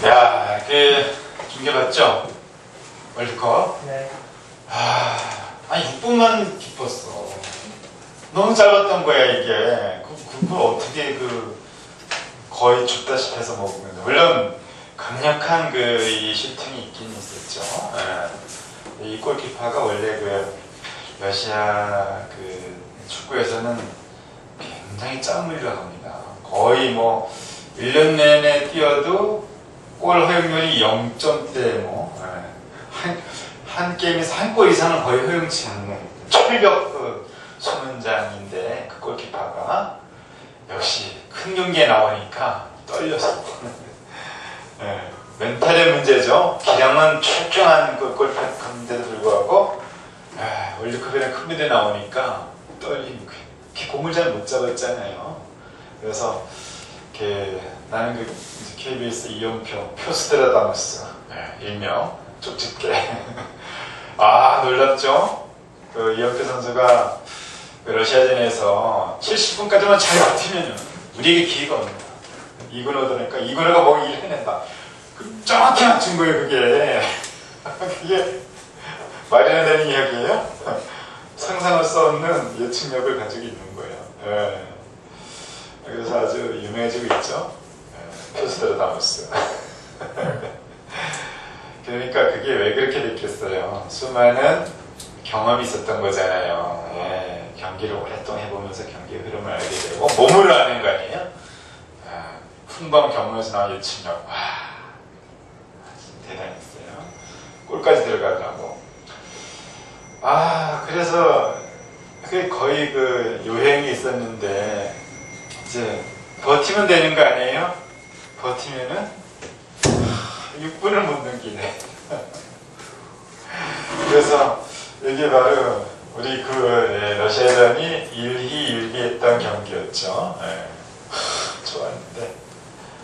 야, 중계 봤죠? 월드컵. 네. 아니 6분만 기뻤어. 너무 짧았던 거야 이게. 그걸 어떻게 거의 죽다시피 해서 먹으면. 물론 강력한 이 슈팅이 있긴 있었죠. 예. 이 골키퍼가 원래 러시아 축구에서는 굉장히 짠물이라 합니다. 거의 1년 내내 뛰어도 골 허용률이 0점대 한 게임에서 한 골 이상은 거의 허용치 않는 철벽 소문장인데 그 골키퍼가 역시 큰 경기에 나오니까 떨렸어. 네, 멘탈의 문제죠. 기량은 출중한 골키퍼인데도 불구하고 월드컵이나 큰 무대 나오니까 떨림. 공을 잘 못 잡았잖아요. 그래서 나는 KBS 이연표 표스트라다무스 일명 쪽집게. 놀랍죠? 이연표 선수가 러시아전에서 70분까지만 잘 버티면 우리에게 기회가 옵니다. 이군호 오더니까 이군호가 일을 해낸다. 정확히 맞춘 거예요 그게. 그게 말이나 되는 이야기예요? 상상할 수 없는 예측력을 가지고 있는 거예요. 예. 그래서 아주 유명해지고 있죠. 표스트라다무스. 그러니까 그게 왜 그렇게 됐겠어요? 수많은 경험이 있었던 거잖아요. 예. 경기를 오랫동안 해보면서 경기의 흐름을 알게 되고 몸으로 아는 거 아니에요? 훈방 경험에서 나온 예측력. 대단했어요. 골까지 들어가더라고. 그래서 그게 거의 요행이 있었는데 이제 버티면 되는 거 아니에요? 버티면은 6분을 못 넘기네. 그래서 이게 바로 우리 러시아전이 일희일비했던 경기였죠. 좋았는데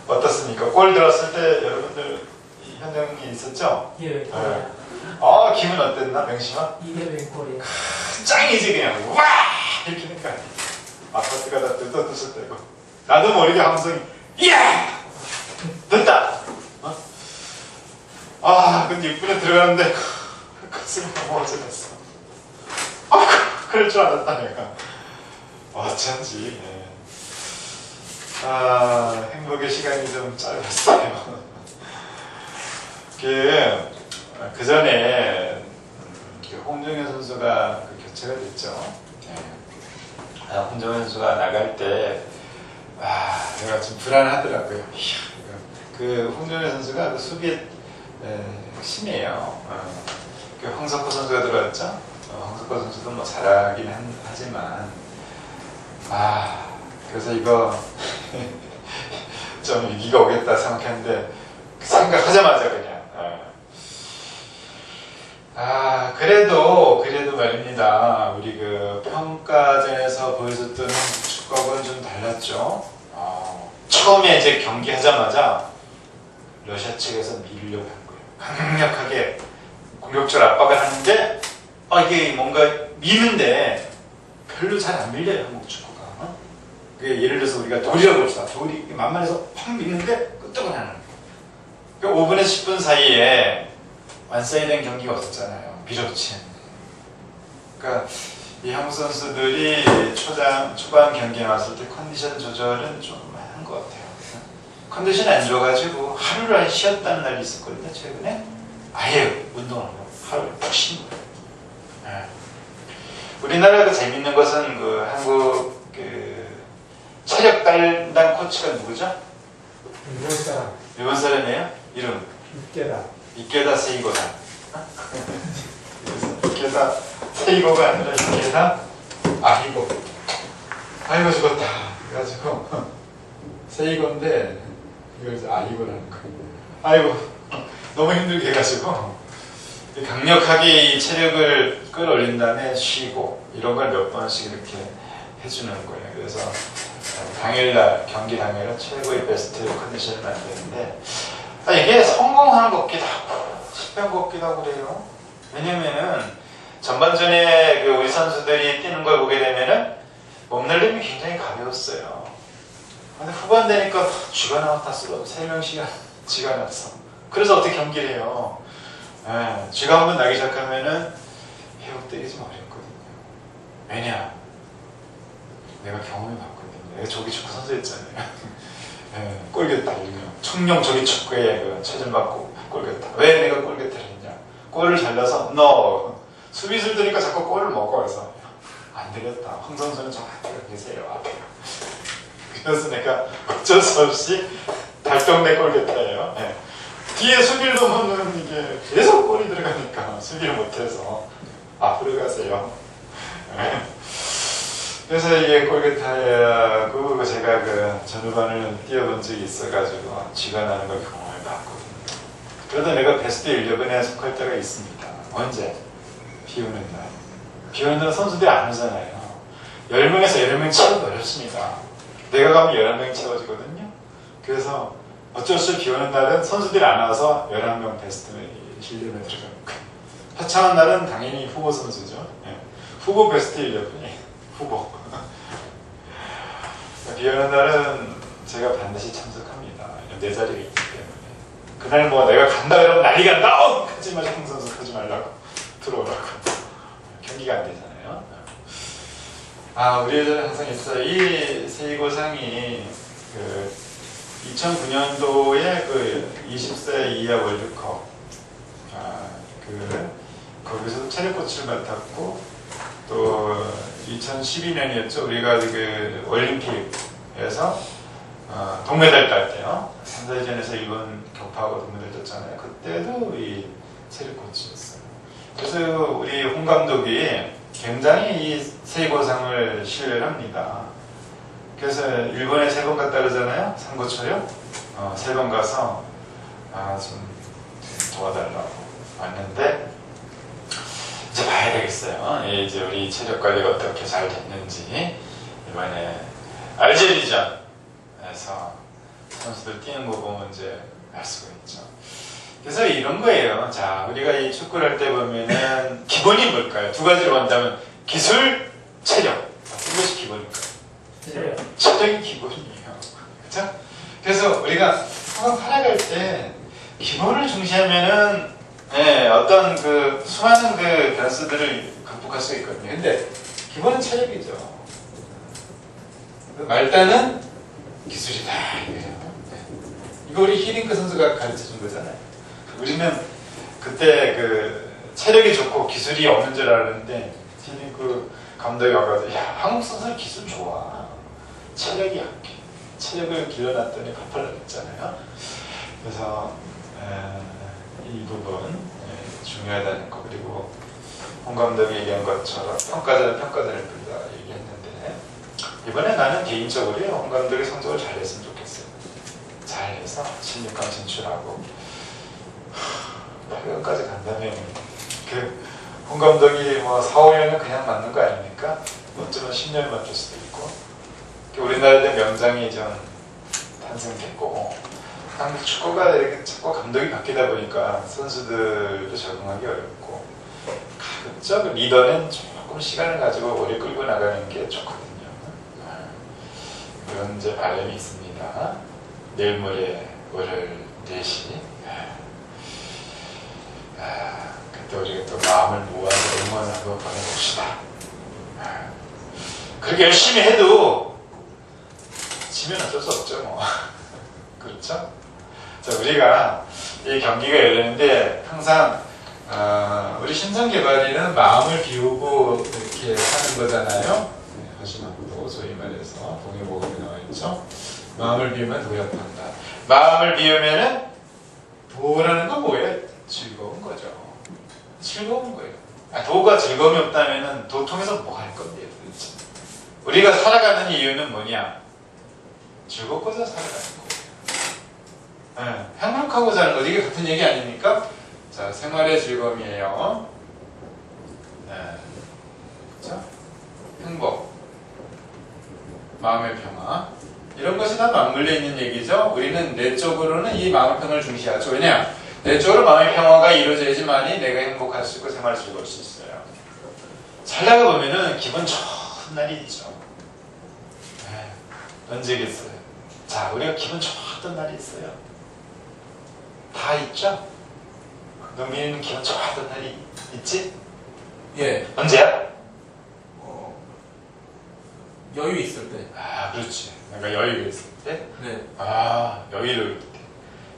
어떻습니까? 골 들었을 때 여러분들 현장이 있었죠? 예. 기분 어땠나 명심아? 이대로인 골이에요. 짱이지 그냥 와 이렇게 하니까 아파트가 다 뜯어뜯을 때고 나도 모르게 함성이 이야 됐다. 근데 6분에 들어가는데 가슴이 너무 어지렀어. 그럴 줄 알았다 내가. 어쩐지. 행복의 시간이 좀 짧았어요. 그 전에 홍정현 선수가 교체가 됐죠. 홍정현 선수가 나갈 때 내가 좀 불안하더라고요. 홍정현 선수가 수비에 핵심이에요. 황석호 선수가 들어왔죠. 황석호 선수도 잘하긴 하지만 그래서 이거 좀 위기가 오겠다 생각했는데 생각하자마자 그냥 그래도 말입니다. 우리 평가전에서 보여줬던 축구하고는 좀 달랐죠. 처음에 이제 경기하자마자 러시아 측에서 밀려고 한 거예요. 강력하게 공격적으로 압박을 하는데 이게 뭔가 미는데 별로 잘 안 밀려요 한국 축구가. 그게 예를 들어서 우리가 돌이라고 봅시다. 돌이 만만해서 팍 밀는데 끄떡은 하는 거예요. 그러니까 5분에서 10분 사이에 완성된 경기가 없었잖아요. 밀어붙이는. 그러니까 이 한국 선수들이 초반 경기에 나왔을 때 컨디션 조절은 좀 한 것 같아요. 컨디션이 안 좋아가지고 하루를 쉬었다는 날이 있었거든요. 최근에 아예 운동을 하고 하루를 푹 쉰 거예요. 우리나라가 재밌는 것은 한국 체력 담당 코치가 누구죠? 일본 사람. 일본 사람이에요? 이름? 이케다 세이고다. 이케다 세이고가 아니라 이케다 아이고. 아이고 죽었다. 그래가지고 세이고인데 이걸 아이고라는 거예요. 아이고 너무 힘들게 해가지고 강력하게 이 체력을 끌어올린 다음에 쉬고 이런 걸 몇 번씩 이렇게 해주는 거예요. 그래서 당일날 경기 당일날 최고의 베스트 컨디션을 만드는데 이게 성공한 것 같기도 하고 실패한 것 같기도 하고 그래요. 왜냐면은 전반전에 우리 선수들이 뛰는 걸 보게 되면은 몸놀림이 굉장히 가벼웠어요. 근데 후반 되니까 쥐가 나왔다 쓰러져 3명씩 쥐가 나서. 그래서 어떻게 경기를 해요? 쥐가 한번 나기 시작하면은 회복 때리지 어렵거든요. 왜냐? 내가 경험해 봤거든요. 내가 조기 축구 선수였잖아요. 골격타 일명. 청룡 조기 축구에 그 체질 맞고 골격타. 왜 내가 골격타를 했냐? 골을 잘 넣어서 너 수비수를 드니까 자꾸 골을 먹어. 그래서 안 되겠다. 황 선수는 저 앞에 계세요. 앞에. 그래서 내가 어쩔 수 없이 달동네 골격타예요. 뒤에 수비를 놓으면 이게 계속 골이 들어가니까 수비를 못해서 앞으로 가세요. 그래서 이게 골격타하고 제가 그 전후반을 뛰어본 적이 있어가지고 쥐가 나는 걸 경험을 봤거든요. 그러다 내가 베스트 11에 속할 때가 있습니다. 언제? 비 오는 날. 비 오는 날 선수들이 안 오잖아요. 10명에서 11명 채우기 어렵습니다. 내가 가면 11명이 채워지거든요. 그래서 어쩔 수 없이 비 오는 날은 선수들이 안 와서 11명 베스트 11에 들어가는 거예요. 화창한 날은 당연히 후보 선수죠. 후보 베스트 11이 후보. 비 오는 날은 제가 반드시 참석합니다. 내 자리가 있기 때문에. 그날 뭐 내가 간다 그러면 난리 간다! 하지 마, 장 선수 하지 말라고. 들어오라고. 경기가 안 되잖아요. 우리 예전에 항상 있어요. 이 세이고상이 그 2009년도에 그 20세 이하 월드컵 거기서 체력 코치를 맡았고 또 2012년이었죠. 우리가 그 올림픽에서 동메달 딸 때요. 3사전에서 일본 격파하고 동메달 땄잖아요. 그때도 이 체력 코치였어요. 그래서 우리 홍 감독이 굉장히 이 세이고상을 신뢰합니다. 그래서 일본에 3번 갔다 그러잖아요. 상고초요. 3번 가서 좀 도와달라고 왔는데 이제 봐야 되겠어요. 이제 우리 체력 관리가 어떻게 잘 됐는지 이번에 알제리전에서 선수들 뛰는 거 보면 이제 알 수가 있죠. 그래서 이런 거예요. 자, 우리가 이 축구를 할 때 보면은 기본이 뭘까요? 두 가지로 본다면 기술, 체력. 이것이 기본일까요? 체력이 기본이에요. 그렇죠? 그래서 우리가 한번 살아갈 때 기본을 중시하면은 어떤 그 수많은 그 변수들을 극복할 수 있거든요. 근데 기본은 체력이죠. 말단은 기술이다. 이거 우리 히딩크 선수가 가르쳐 준 거잖아요. 우리는 그때 그 체력이 좋고 기술이 없는 줄 알았는데 히딩크 감독이 와가지고 야, 한국 선수는 기술 좋아. 체력이 약해. 체력을 길러놨더니 갚아냈잖아요. 그래서 이 부분 중요하다는 거. 그리고 홍 감독이 얘기한 것처럼 평가자는 평가자를 부르다 얘기했는데 이번에 나는 개인적으로 홍 감독의 성적을 잘했으면 좋겠어요. 잘해서 16강 진출하고 8강까지 간다면 홍 감독이 뭐 4, 5년은 그냥 맞는 거 아닙니까? 어쩌면 10년 맞출 수도 있고 우리나라의 명장이 좀 탄생됐고 한국 축구가 이렇게 자꾸 감독이 바뀌다 보니까 선수들도 적응하기 어렵고 가급적 리더는 조금 시간을 가지고 오래 끌고 나가는 게 좋거든요. 그런 이제 바람이 있습니다. 내일 모레 월요일 4시 그때 우리가 또 마음을 모아서 응원을 한번 보내봅시다. 그렇게 열심히 해도 지면 어쩔 수 없죠 뭐. 그렇죠? 자, 우리가 이 경기가 열리는데 항상 우리 신성개발이는 마음을 비우고 이렇게 하는 거잖아요. 하시막도 소위 말해서 동요복음에 나와 있죠. 마음을 비우면 도약한다. 마음을 비우면은 도라는 건 뭐예요? 즐거운 거죠. 즐거운 거예요. 도가 즐거움이 없다면은 도 통해서 뭐 할 건데요, 도대체? 우리가 살아가는 이유는 뭐냐? 즐겁고자 살아가는 거예요. 행복하고 사는 거. 이게 같은 얘기 아닙니까? 자, 생활의 즐거움이에요. 그렇죠? 행복, 마음의 평화. 이런 것이 다 맞물려 있는 얘기죠. 우리는 내적으로는 이 마음의 평화를 중시하죠. 왜냐? 내적으로 마음의 평화가 이루어져야지만이 내가 행복할 수 있고 생활을 즐거울 수 있어요. 살다가 보면은 기분 좋은 날이 있죠. 언제겠어요? 자, 우리가 기분 좋았던 날이 있어요. 다 있죠? 농민은 기분 좋아하던 날이 있지? 예. 언제야? 여유 있을 때. 아, 그렇지. 내가 여유가 있을 때? 네. 아, 여유로울 때.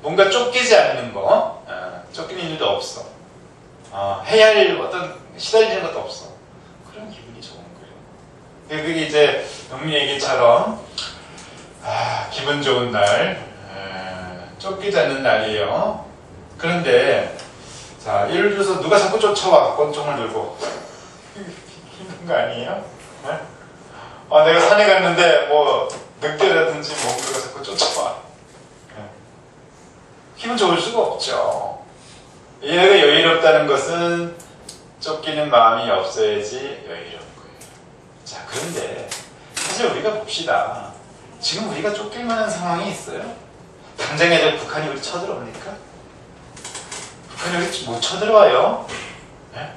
뭔가 쫓기지 않는 거, 쫓기는 일도 없어. 해야 할 일, 어떤 시달리는 것도 없어. 그런 기분이 좋은 거예요. 그게 이제 농민 얘기처럼 기분 좋은 날, 쫓기지 않는 날이에요. 그런데 자, 예를 들어서 누가 자꾸 쫓아와 권총을 들고 힘든 거 아니에요? 네? 내가 산에 갔는데 뭐 늑대라든지 뭔가가 자꾸 쫓아와. 네. 기분 좋을 수가 없죠. 얘가 여유롭다는 것은 쫓기는 마음이 없어야지 여유로운 거예요. 자, 그런데 사실 우리가 봅시다. 지금 우리가 쫓길 만한 상황이 있어요? 당장에 북한이 우리 쳐들어옵니까? 북한이 우리 못 쳐들어와요. 네?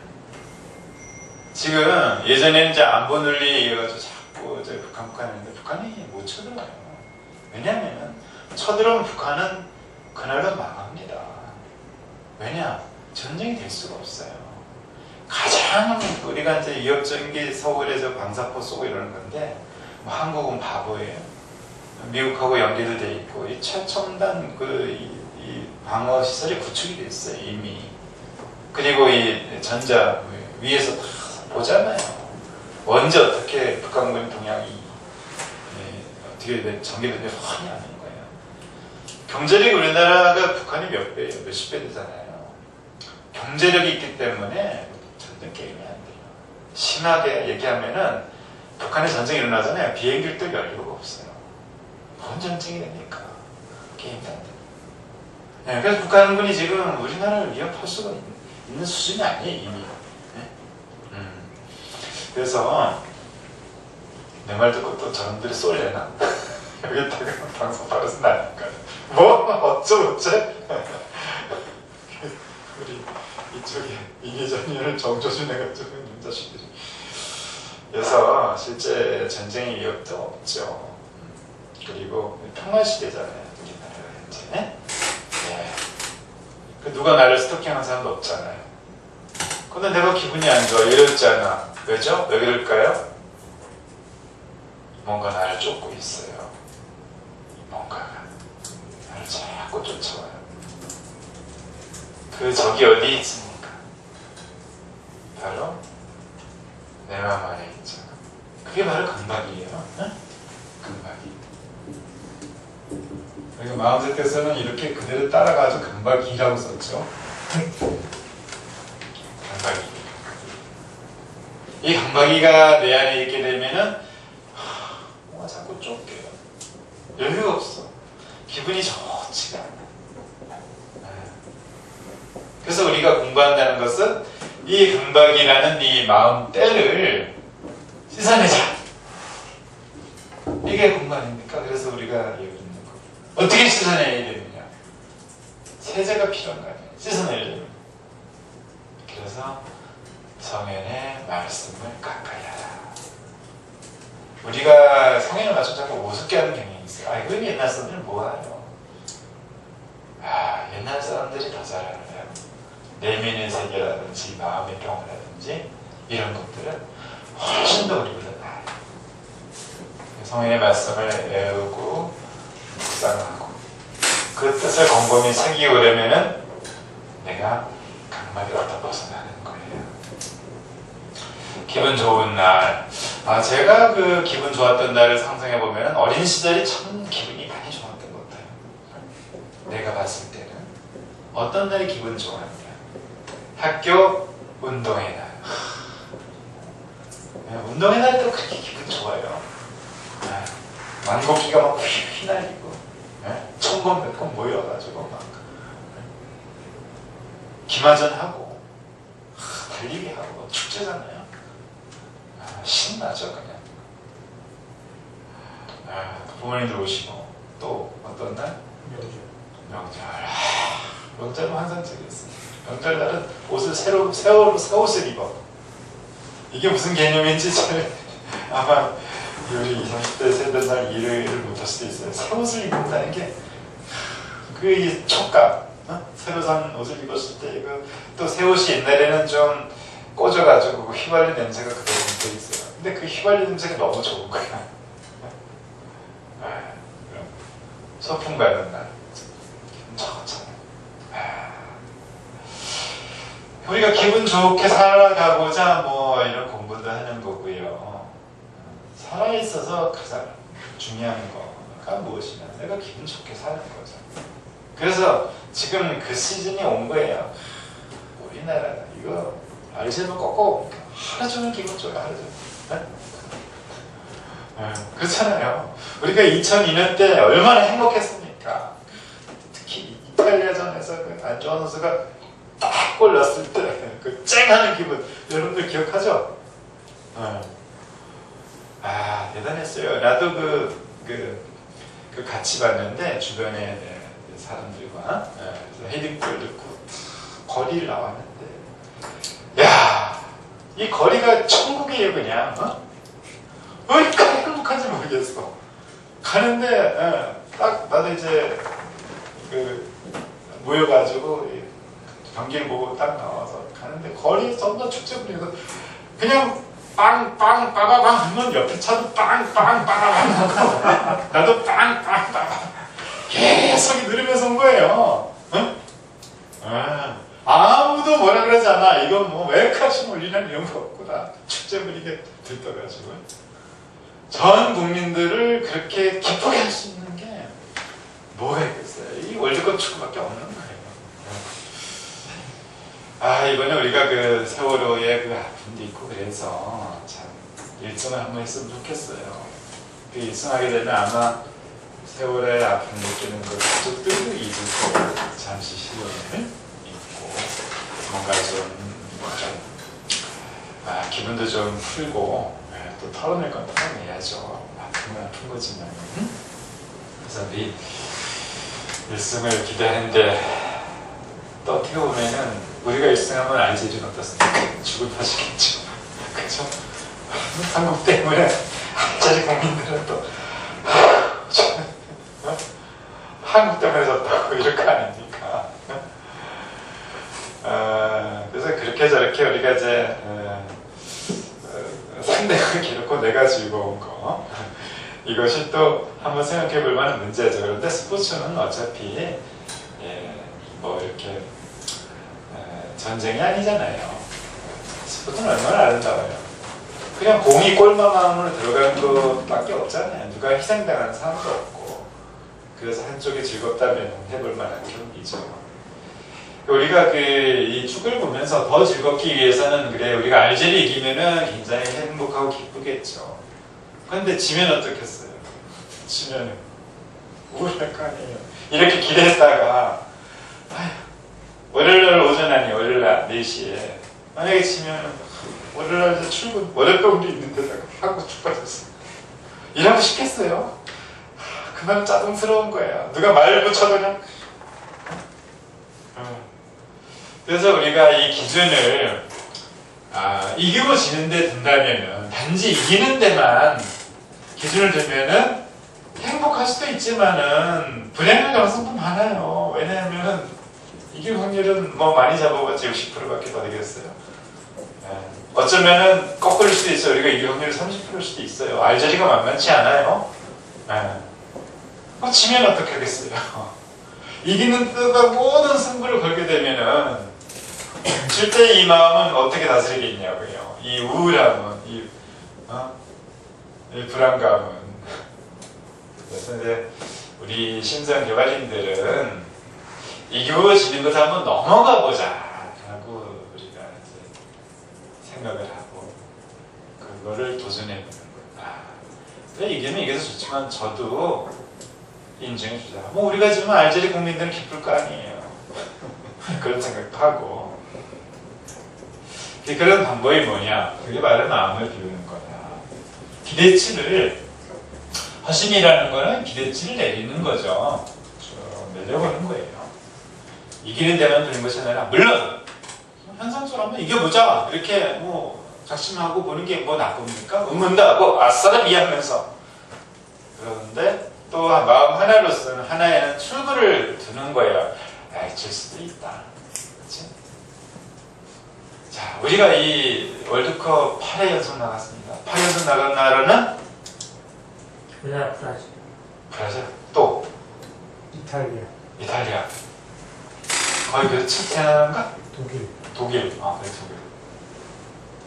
지금 예전에는 이제 안보 논리 이어가지고 자꾸 이제 북한 했는데 북한이 못 쳐들어와요. 왜냐하면 쳐들어오면 북한은 그날로 망합니다. 왜냐? 전쟁이 될 수가 없어요. 가장 우리가 이제 위협적인 게 서울에서 방사포 쏘고 이러는 건데 뭐 한국은 바보예요. 미국하고 연계도 돼 있고 이 최첨단 이 방어 시설이 구축이 됐어요 이미. 그리고 이 전자 위에서 다 보잖아요. 언제 어떻게 북한군 동향이 어떻게 전개되는지 훤히 아는 거예요. 경제력이 우리나라가 북한이 몇 배예요? 몇십 배 되잖아요. 경제력이 있기 때문에 전쟁 게임이 안 돼요. 심하게 얘기하면은 북한에 전쟁이 일어나잖아요. 비행기를 뜰 여유가 없어요. 뭔 전쟁이 됩니까? 게임이 안 돼요. 네, 그래서 북한군이 지금 우리나라를 위협할 수가 있는 수준이 아니에요 이미. 네? 그래서 내 말 듣고 또 저놈들이 쏠려나? 여기다가 방송 바로서 나니까 뭐? 어쩌고저쩌? 우리 이쪽에 이계전이를 정조준해가지고 있는 자식들이. 그래서 실제 전쟁의 위협도 없죠. 그리고 평화시대잖아요 우리나라가 현재. 네. 그 누가 나를 스토킹하는 사람도 없잖아요. 근데 내가 기분이 안 좋아 이랬잖아. 왜죠? 왜 그럴까요? 뭔가 나를 쫓고 있어요. 뭔가가 나를 자꾸 쫓아와요. 그 적이 어디 있습니까? 바로 내 마음 안에 있죠. 그게 바로 강박이에요. 응? 강박이. 그리고 마음새께서는 이렇게 그대로 따라가서 강박이라고 썼죠. 강박이. 이 강박이가 내 안에 있게 되면은 뭔가 자꾸 쫓겨요. 여유가 없어. 기분이 좋지가 않아. 그래서 우리가 공부한다는 것은 이 강박이라는 이 마음 때를 씻어내자. 이게 공부 아닙니까? 그래서 우리가 여기 있는 거. 어떻게 씻어내야 되느냐? 세제가 필요한 거 아니에요. 씻어내려면. 그래서 성현의 말씀을 가까이 하라. 우리가 성현의 말씀 자꾸 우습게 하는 경향이 있어요. 아, 이건 옛날 사람들은 뭐하요? 옛날 사람들이 더 잘하는 거예요. 내면의 세계라든지 마음의 병이라든지 이런 것들은 훨씬 더 우리보다 나아요. 성인의 말씀을 외우고 묵상하고 그 뜻을 곰곰이 새기려면은 내가 강박으로부터 벗어나는 거예요. 기분 좋은 날. 제가 그 기분 좋았던 날을 상상해 보면 어린 시절이 참 기분이 많이 좋았던 것 같아요. 내가 봤을 때는 어떤 날이 기분 좋았냐? 학교 운동의 날. 운동의 날도 그렇게 기분 좋아요. 만곡기가 막 휘날리고 천건100건 모여가지고 막 기마전하고 달리기 하고 축제잖아요. 신나죠 그냥. 부모님들 오시고 또 어떤 날? 명절. 명절은 환상적이었어요. 명절날은 옷을 새 옷을 입어. 이게 무슨 개념인지 잘 아마 우리 20, 30대 세대날 이해를 못할 수도 있어요. 새 옷을 입는다는 게 그 촉감, 새로 산 옷을 입었을 때 이거 또 새 옷이 옛날에는 좀 꽂아가지고 휘발유 냄새가 그대로 돼 있어요. 근데 그 휘발유 냄새가 너무 좋은 거야. 소풍 가는 날 기분 좋잖아요. 우리가 기분 좋게 살아가고자 뭐 이런 공부도 하는 거고요. 살아있어서 가장 중요한 거가 무엇이냐, 내가 기분 좋게 사는 거죠. 그래서 지금 그 시즌이 온 거예요. 우리나라 이거 알지만 꼭 하루 종일 기분 좋아요. 하루 종일. 네? 그렇잖아요. 우리가 2002년 때 얼마나 행복했습니까? 특히 이탈리아전에서 그 안좋은 선수가 딱 골 넣었을 때 그 쨍하는 기분, 여러분들 기억하죠? 대단했어요. 나도 그 같이 봤는데 주변에 사람들과 그래서 헤딩골 넣고 거리를 나왔는데, 야, 이 거리가 천국이에요 그냥. 왜 이렇게 행복한지 모르겠어. 가는데 딱 나도 이제 그 모여가지고 경기를 보고 딱 나와서 가는데 거리 전부 다 축제 분위기에서 그냥 빵빵 빠바방 하면 옆에 차도 빵빵 빠바방 나도 빵빵 빠바방 계속 누르면서 온 거예요. 아무도 뭐라 그러지 않아. 이건 뭐 웰카심 올리는 이런 거 없구나. 축제 분위기에 들떠가지고 전 국민들을 그렇게 기쁘게 할 수 있는 게 뭐가 있겠어요. 이 월드컵 축구밖에 없는 거예요. 이번에 우리가 그 세월호의 그 아픔도 있고 그래서 참 일승을 한번 했으면 좋겠어요. 그 일승하게 되면 아마 세월의 아픔 느끼는 걸 가족들도 잊을 거고 잠시 시련을 잊고 뭔가 기분도 좀 풀고 또 털어낼 건 털어내야죠. 아프면 아픈 거지만. 그래서 우리 일승을 기대하는데 또 어떻게 보면은 우리가 일승하면 알제리는 어떻습니까? 죽을 탓이겠죠. 그죠? 한국 때문에 알제리 국민들은 또 한국 때문에 졌다고 이럴 거 아닙니까? 그래서 그렇게 저렇게 우리가 이제 상대가 기록고 내가 즐거운 거, 이것이 또 한번 생각해 볼 만한 문제죠. 그런데 스포츠는 어차피 뭐 이렇게 전쟁이 아니잖아요. 스포츠는 얼마나 아름다워요. 그냥 공이 골망함으로 들어가는 것밖에 없잖아요. 누가 희생당하는 사람도 없고. 그래서 한쪽이 즐겁다면 해볼 만한 경기죠. 우리가 이 축구를 보면서 더 즐겁기 위해서는 그래 우리가 알제리 이기면은 굉장히 행복하고 기쁘겠죠. 그런데 지면 어떻겠어요? 지면은 우울할 거 아니에요. 이렇게 기대했다가 월요일날 오전 아니 월요일날 4시에 만약에 지면 월요일날 이제 출근 월요병도 있는데다가 하고 축구했어. 이러고 싶겠어요? 그만 짜증스러운 거예요. 누가 말 붙여도 그냥. 그래서 우리가 이 기준을 이기고 지는데 둔다면은 단지 이기는 데만 기준을 두면은 행복할 수도 있지만은 불행할 가능성도 많아요. 왜냐하면 이길 확률은 뭐 많이 잡아봤자 60%밖에 더 되겠어요. 어쩌면은 거꾸일 수도 있어요. 우리가 이길 확률이 30%일 수도 있어요. 알제리가 만만치 않아요. 지면 어떻게 하겠어요? 이기는 뜻과 모든 승부를 걸게 되면은 질 때 이 마음은 어떻게 다스리겠냐고요. 이 우울함은, 이 불안감은. 그래서 이제 우리 심장개발인들은 이기고 지는 것 한번 넘어가 보자 라고 우리가 이제 생각을 하고 그거를 도전해 보는 거예요. 이기면 이겨서 좋지만 저도 인정해 주자. 뭐 우리가 지금 알제리 국민들은 기쁠 거 아니에요. 그런 생각도 하고. 그런 방법이 뭐냐? 그게 바로 마음을 비우는 거다. 기대치를, 허심이라는 거는 기대치를 내리는 거죠. 내려보는 거예요. 이기는 데만 두는 것이 아니라, 물론 현상처럼 한번 이겨보자 이렇게 뭐 작심하고 보는 게 뭐 나쁩니까? 응원도 하고 아싸라 이해하면서. 그런데 또 마음 하나로서는 하나에는 출구를 두는 거예요. 질 수도 있다. 그치? 자, 우리가 이 월드컵 8회 연속 나갔습니다. 8회 연속 나간 나라는 브라질, 브라질, 또 이탈리아, 이탈리아. 거의 그 첫째 나라인가? 독일. 독일. 아, 그래, 독일.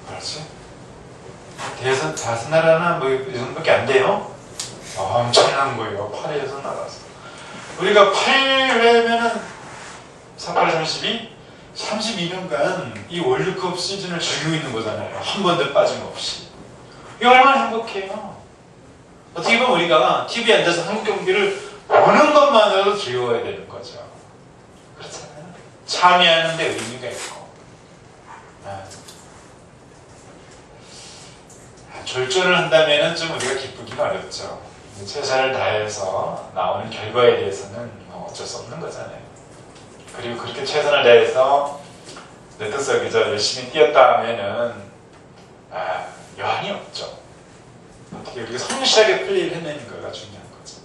그렇지. 대선 다섯 나라나 뭐 이 정도밖에 안 돼요. 엄청난 거예요. 8회 연속 나가서. 우리가 8회면은 48, 32? 32년간 이 월드컵 시즌을 즐기고 있는 거잖아요. 한 번도 빠짐없이. 이거 얼마나 행복해요. 어떻게 보면 우리가 TV에 앉아서 한국 경기를 보는 것만으로도 즐거워야 되는 거죠. 그렇잖아요. 참여하는 데 의미가 있고. 졸전을 한다면 좀 우리가 기쁘기는 어렵죠. 최선을 다해서 나오는 결과에 대해서는 어쩔 수 없는 거잖아요. 그리고 그렇게 최선을 다해서 내 뜻속에서 열심히 뛰었다 하면은 여한이 없죠. 어떻게 우리가 성실하게 플레이를 해내는 거가 중요한 거죠.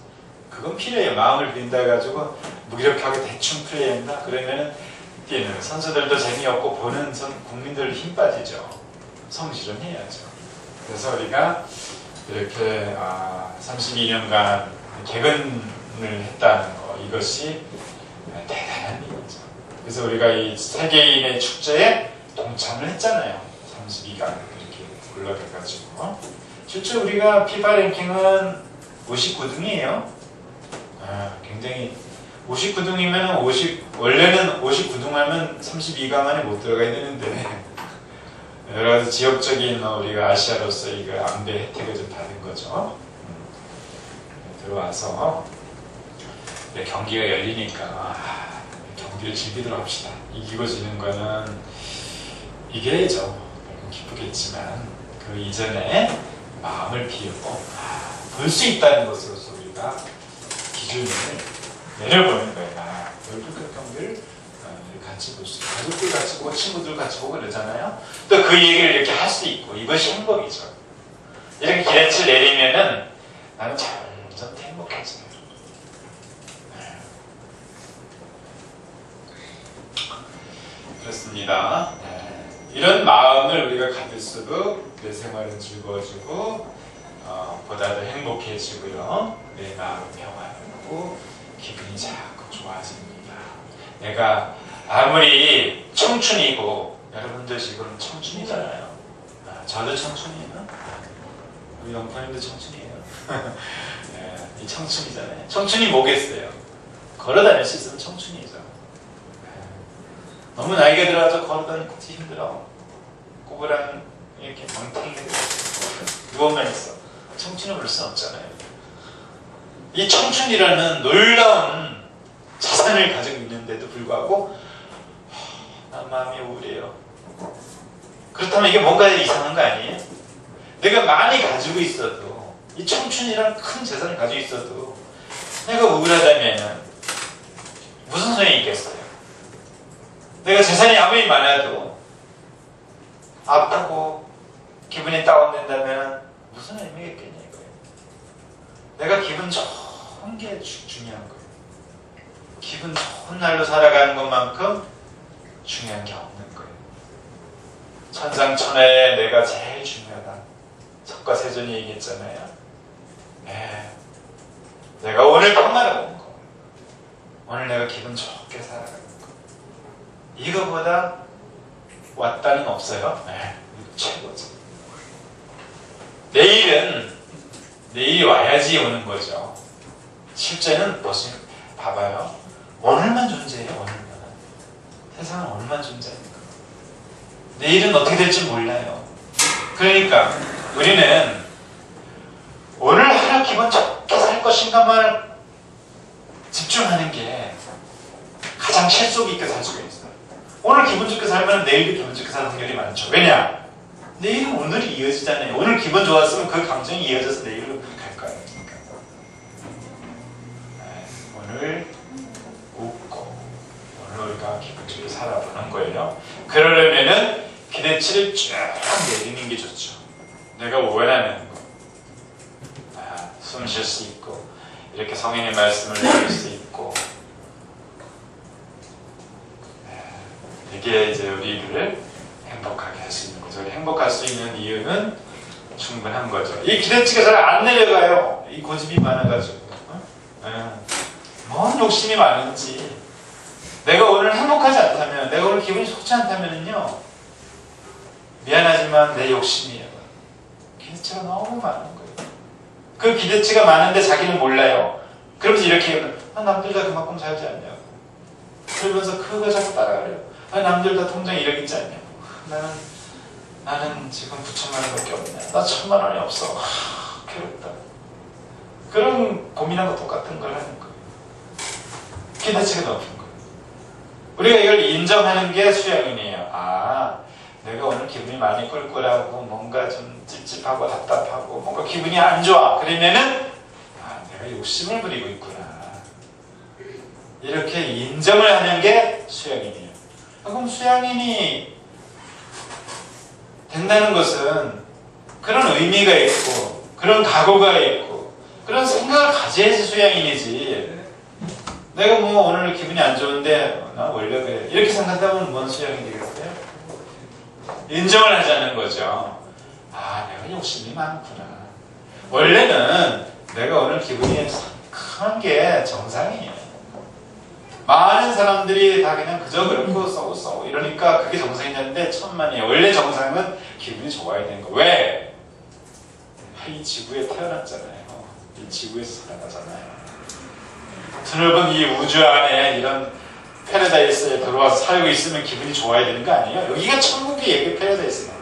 그건 필요해요. 마음을 빈다 해가지고 무기력하게 대충 플레이한다? 그러면은 뛰는 선수들도 재미없고 보는 국민들 힘 빠지죠. 성실은 해야죠. 그래서 우리가 이렇게 32년간 개근을 했다는 거, 이것이 대단한 일이죠. 그래서 우리가 이 세계인의 축제에 동참을 했잖아요. 32강 이렇게 올라가가지고. 실제 우리가 피파 랭킹은 59등이에요. 굉장히 59등이면 원래는 59등 하면 32강 안에 못 들어가야 되는데 여러 가지 지역적인 우리가 아시아로서 이거 안배 혜택을 좀 받은 거죠. 들어와서 경기가 열리니까 경기를 즐기도록 합시다. 이기고 지는 거는 이겨야죠. 물론 기쁘겠지만 그 이전에 마음을 비우고 볼 수 있다는 것으로서 우리가 기준을 내려보는 거예요. 월드컵 경기를 같이 볼 수 있고 가족들 같이 보고 친구들 같이 보고 그러잖아요. 또 그 얘기를 이렇게 할 수 있고 이것이 행복이죠. 이렇게 기대치를 내리면은 나는 점점 행복해져요. 그렇습니다. 이런 마음을 우리가 가질수록 내 생활은 즐거워지고 보다 더 행복해지고요. 내 마음은 평화롭고 기분이 자꾸 좋아집니다. 내가 아무리 청춘이고 여러분들 지금 청춘이잖아요. 저도 청춘이에요. 우리 영포님도 청춘이에요. 이 청춘이잖아요. 청춘이 뭐겠어요? 걸어다닐 수 있으면 청춘이죠. 너무 나이가 들어와서 걸어다니기 힘들어. 꼬부랑 이렇게 멍텅이가 누워만 있어. 청춘을 부를 수는 없잖아요. 이 청춘이라는 놀라운 자산을 가지고 있는데도 불구하고 난 마음이 우울해요. 그렇다면 이게 뭔가 이상한 거 아니에요? 내가 많이 가지고 있어도 이 청춘이라는 큰 재산을 가지고 있어도 내가 우울하다면 무슨 소용이 있겠어요? 내가 재산이 아무리 많아도 아프고 기분이 다운된다면 무슨 의미가 있겠냐 이거예요. 내가 기분 좋은 게 중요한 거예요. 기분 좋은 날로 살아가는 것만큼 중요한 게 없는 거예요. 천상천하에 내가 제일 중요하다. 석가세존이 얘기했잖아요. 내가 오늘 평화로운 거, 오늘 내가 기분 좋게 살아가는 거, 이거보다 왔다는 없어요. 이거 최고죠. 내일이 와야지 오는 거죠. 실제는 봐봐요. 오늘만 존재해요. 오늘만. 세상은 오늘만 존재합니다. 내일은 어떻게 될지 몰라요. 그러니까 우리는 오늘 하루 기분 좋게 살 것인가만 집중하는 게 가장 실속 있게 살 수가 있어요. 오늘 기분 좋게 살면 내일도 기분 좋게 사는 확률이 많죠. 왜냐? 내일은 오늘이 이어지잖아요. 오늘 기분 좋았으면 그 감정이 이어져서 내일로 갈 거 아닙니까? 오늘 웃고 오늘 우리가 기분 좋게 살아보는 거예요. 그러려면은 기대치를 쭉 내리는 게 좋죠. 내가 원하는 거. 숨 쉴 수 있고 이렇게 성인의 말씀을 들을 수 있고 그게 이제 우리를 행복하게 할 수 있는 거죠. 행복할 수 있는 이유는 충분한 거죠. 이 기대치가 잘 안 내려가요. 이 고집이 많아가지고. 뭔 욕심이 많은지. 내가 오늘 행복하지 않다면, 내가 오늘 기분이 좋지 않다면요, 미안하지만 내 욕심이에요. 기대치가 너무 많은 거예요. 그 기대치가 많은데 자기는 몰라요. 그러면서 이렇게 남들 다 그만큼 살지 않냐고. 그러면서 그거 자꾸 따라가래요. 남들 다 통장에 1억 있지 않냐고. 나는 지금 9천만 원밖에 없네. 나 1,000만 원이 없어. 괴롭다. 그런 고민하고 똑같은 걸 하는 거예요. 기대치가 높은 거예요. 우리가 이걸 인정하는 게 수양인이에요. 아, 내가 오늘 기분이 많이 꿀꿀하고 뭔가 좀 찝찝하고 답답하고 뭔가 기분이 안 좋아. 그러면은 내가 욕심을 부리고 있구나. 이렇게 인정을 하는 게 수양인이에요. 그럼 수양인이 된다는 것은 그런 의미가 있고 그런 각오가 있고 그런 생각을 가져야지 수양인이지. 내가 뭐 오늘 기분이 안 좋은데 나 원래 그래 이렇게 생각한다면 뭔 수양이 되겠어요? 인정을 하자는 거죠. 아, 내가 욕심이 많구나. 원래는 내가 오늘 기분이 상한 게 정상이에요. 많은 사람들이 다 그냥 그저 그렇고 쏘고 이러니까 그게 정상이었는데 천만이에요. 원래 정상은 기분이 좋아야 되는 거. 왜? 이 지구에 태어났잖아요. 이 지구에서 살아가잖아요. 드넓은 이 우주 안에 이런 패러다이스에 들어와서 살고 있으면 기분이 좋아야 되는 거 아니에요? 여기가 천국이에요. 패러다이스는.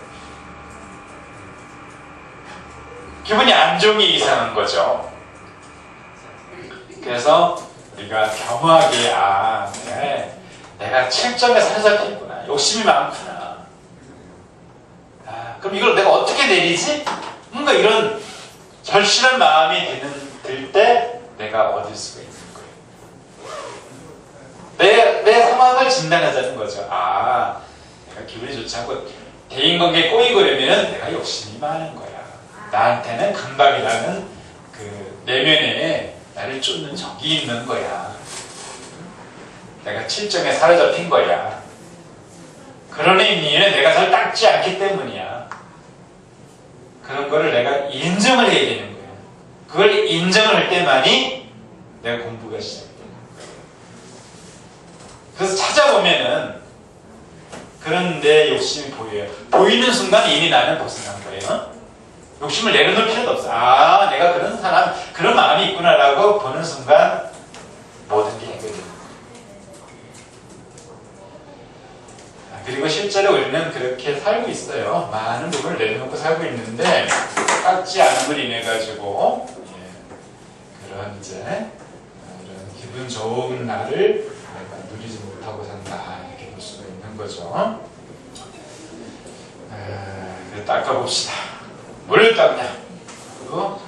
기분이 안 좋은 게 이상한 거죠. 그래서 우리가 겸허하게 내가 7점에 사로잡혀 있구나. 욕심이 많구나. 그럼 이걸 내가 어떻게 내리지? 뭔가 이런 절실한 마음이 들 때 내가 얻을 수가 있는 거예요. 내 상황을 진단하자는 거죠. 내가 기분이 좋지 않고 대인관계에 꼬이고 그러면 내가 욕심이 많은 거야. 나한테는 강박이라는 그 내면에 나를 쫓는 적이 있는 거야. 내가 7점에 사로잡힌 거야. 그런 의미는 내가 잘 닦지 않기 때문이야. 그런 거를 내가 인정을 해야 되는 거야. 그걸 인정을 할 때만이 내가 공부가 시작되는 거야. 그래서 찾아보면은 그런 내 욕심이 보여요. 보이는 순간 이미 나는 벗어난 거예요. 욕심을 내려놓을 필요도 없어. 내가 그런 사람, 그런 마음이 있구나라고 보는 순간 모든 게 해결됩니다. 그리고 실제로 우리는 그렇게 살고 있어요. 많은 부분을 내려놓고 살고 있는데 깎지 않음을 인해 가지고 그런 이런 기분 좋은 날을 누리지 못하고 산다 이렇게 볼 수가 있는 거죠. 닦아봅시다. 뭘 닦냐? 그리고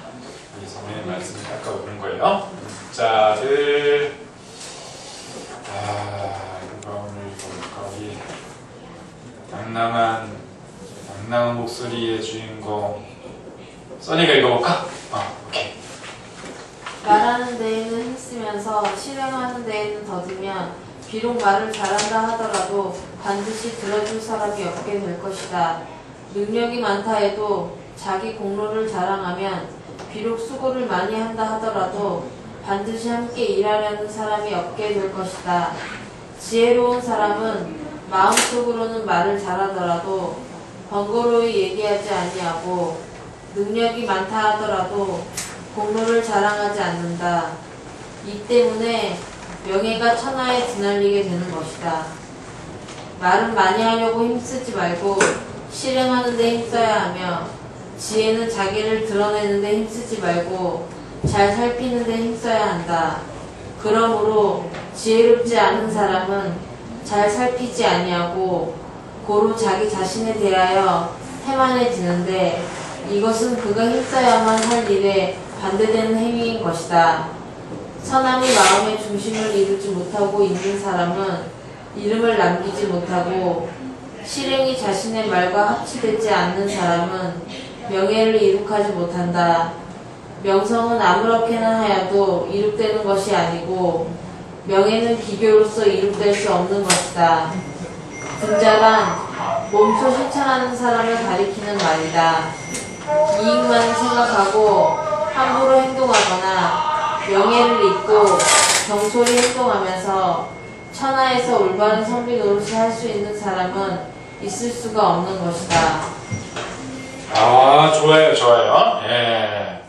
여기 성령의 말씀을 닦아보는 거예요. 자, 이거 오늘 볼까? 이 낭낭한 목소리의 주인공 써니가 읽어볼까? 오케이. 말하는 데에는 힘쓰면서 실행하는 데에는 더디면 비록 말을 잘한다 하더라도 반드시 들어줄 사람이 없게 될 것이다. 능력이 많다 해도 자기 공로를 자랑하면 비록 수고를 많이 한다 하더라도 반드시 함께 일하려는 사람이 없게 될 것이다. 지혜로운 사람은 마음속으로는 말을 잘하더라도 번거로이 얘기하지 아니하고 능력이 많다 하더라도 공로를 자랑하지 않는다. 이 때문에 명예가 천하에 드날리게 되는 것이다. 말은 많이 하려고 힘쓰지 말고 실행하는 데 힘써야 하며 지혜는 자기를 드러내는 데 힘쓰지 말고 잘 살피는 데 힘써야 한다. 그러므로 지혜롭지 않은 사람은 잘 살피지 아니하고 고로 자기 자신에 대하여 태만해지는데 이것은 그가 힘써야만 할 일에 반대되는 행위인 것이다. 선함이 마음의 중심을 이루지 못하고 있는 사람은 이름을 남기지 못하고 실행이 자신의 말과 합치되지 않는 사람은 명예를 이룩하지 못한다. 명성은 아무렇게나 하여도 이룩되는 것이 아니고 명예는 기교로서 이룩될 수 없는 것이다. 군자란 몸소 실천하는 사람을 가리키는 말이다. 이익만 생각하고 함부로 행동하거나 명예를 잊고 경솔히 행동하면서 천하에서 올바른 선비 노릇을 할 수 있는 사람은 있을 수가 없는 것이다. 아, 좋아요, 좋아요. 예.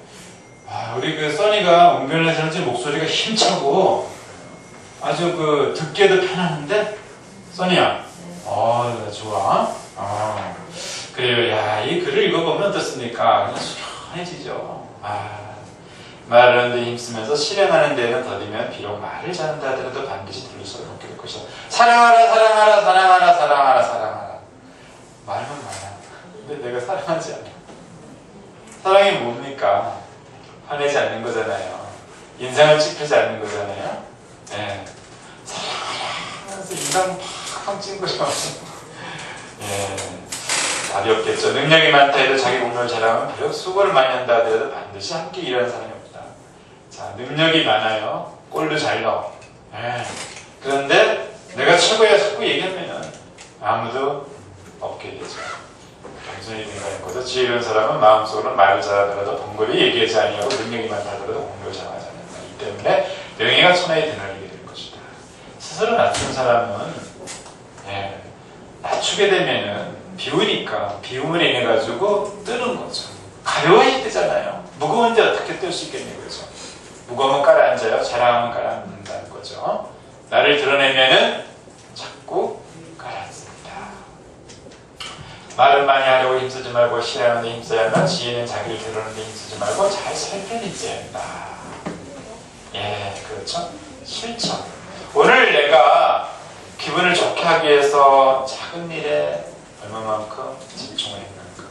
아, 우리 그 써니가 웅변에서는 목소리가 힘차고 아주 그 듣기에도 편한데, 써니야. 좋아. 그래요. 야, 이 글을 읽어보면 어떻습니까? 그냥 수편해지죠. 말하는 데 힘쓰면서 실행하는 데는 더디면 비록 말을 잘한다 하더라도 반드시 들을 수 없게 될 것이다. 사랑하라, 사랑하라, 사랑하라, 사랑하라, 사랑하라. 말만 많아. 근데 내가 사랑하지 않아. 사랑이 뭡니까? 화내지 않는 거잖아요. 인상을 찌푸리지 않는 거잖아요. 예. 사랑하라 하면서 인상 팍팍 찐거죠. 예. 답이 없겠죠. 능력이 많다 해도 자기 공로를 잘하면 비록 수고를 많이 한다 하더라도 반드시 함께 일하는 사람이 없다. 자, 능력이 많아요. 골도 잘 넣어. 예. 그런데 내가 최고야 자꾸 얘기하면 아무도 없게 되죠. 겸손히 생각했거든. 지혜로운 사람은 마음속으로 말을 잘하더라도 번거리 얘기하지 아니하고 능력이 많다 하더라도 공로를 잘하지 않는다. 이 때문에 명예가 천하에 드러나게 될 것이다. 스스로 낮춘 사람은 낮추게 되면은 비우니까 비움을 인해 가지고 뜨는 거죠. 가벼워야 뜨잖아요. 무거운데 어떻게 뜰 수 있겠냐고 그죠. 무거우면 깔아앉아요. 자랑하면 깔아앉는다는 거죠. 나를 드러내면은 자꾸 깔아앉습니다. 말은 많이 하려고 힘쓰지 말고 실행하는 데 힘써야 하면 지혜는 자기를 드러내는 데 힘쓰지 말고 잘 살펴내야 한다. 예, 그렇죠. 실천. 오늘 내가 기분을 좋게 하기 위해서 작은 일에 얼마만큼 집중을 했는가.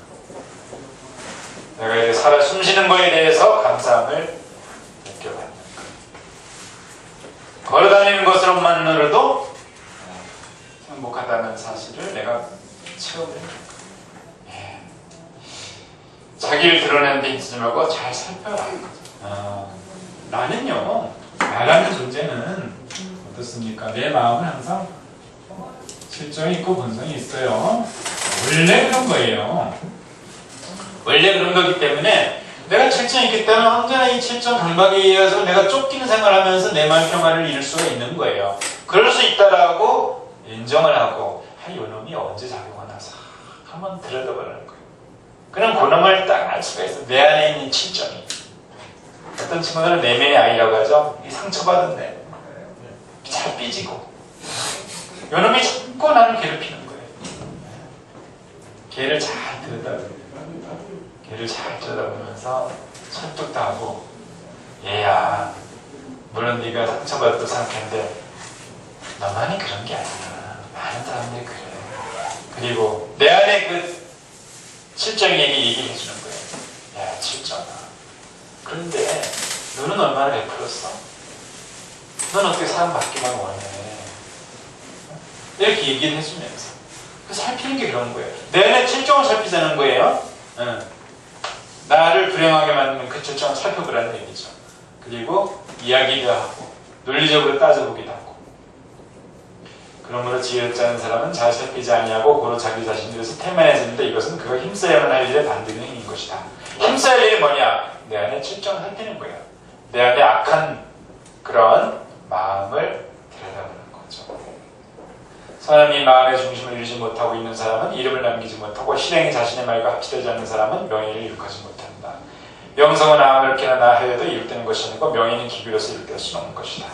내가 이제 살아 숨쉬는 거에 대해서 감사함을 느껴봤는가. 걸어다니는 것으로만으로도 행복하다는 사실을 내가 체험했는가. 예. 자기를 드러내는 데 힘쓰지 말고 잘 살펴라. 나는요, 나라는 존재는 어떻습니까? 내 마음은 항상 실정이 있고 본성이 있어요. 원래 그런 거예요. 원래 그런 거기 때문에 내가 실정이 있기 때문에 언제나 이 실정 강박에 의해서 내가 쫓기는 생활을 하면서 내 마음 평화를 잃을 수가 있는 거예요. 그럴 수 있다라고 인정을 하고 이놈이 언제 자기가 나서 한번 들여다보라는 거예요. 그럼 그놈을 딱 알 수가 있어. 내 안에 있는 실정이. 어떤 친구들은 내면의 아이라고 하죠. 이 상처받은 내. 잘 삐지고 요놈이 자꾸 나를 괴롭히는 거예요. 걔를 잘 들여다보면서 설득도 하고 얘야 물론 네가 상처받아도 생각했는데 너만이 그런 게 아니야. 많은 사람들이 그래. 그리고 내 안에 그 실정에게 얘기해 주는 거예요. 야 실정아 그런데 너는 얼마나 베풀었어? 넌 어떻게 사람 받기만 원해? 이렇게 얘기를 해주면서 살피는 게 그런 거예요. 내 안에 실정을 살피자는 거예요. 나를 불행하게 만드는 그 실정을 살펴보라는 얘기죠. 그리고 이야기도 하고 논리적으로 따져보기도 하고 그러므로 지혜롭지 않은 사람은 잘 살피지 아니하고 고로 자기 자신들에서 태만해지는데 이것은 그가 힘써야만 할 일의 반대행인 것이다. 힘써야 할 일이 뭐냐? 내 안에 실정을 살피는 거예요. 내 안에 악한 그런 마음을 들여다보는 거죠. 사람이 마음의 중심을 이루지 못하고 있는 사람은 이름을 남기지 못하고 실행이 자신의 말과 합치되지 않는 사람은 명예를 이룩하지 못한다. 명성은 아무렇게나 나하여도 이룩되는 것이 아니고 명예는 기비로서 이룩될 수는 없는 것이다.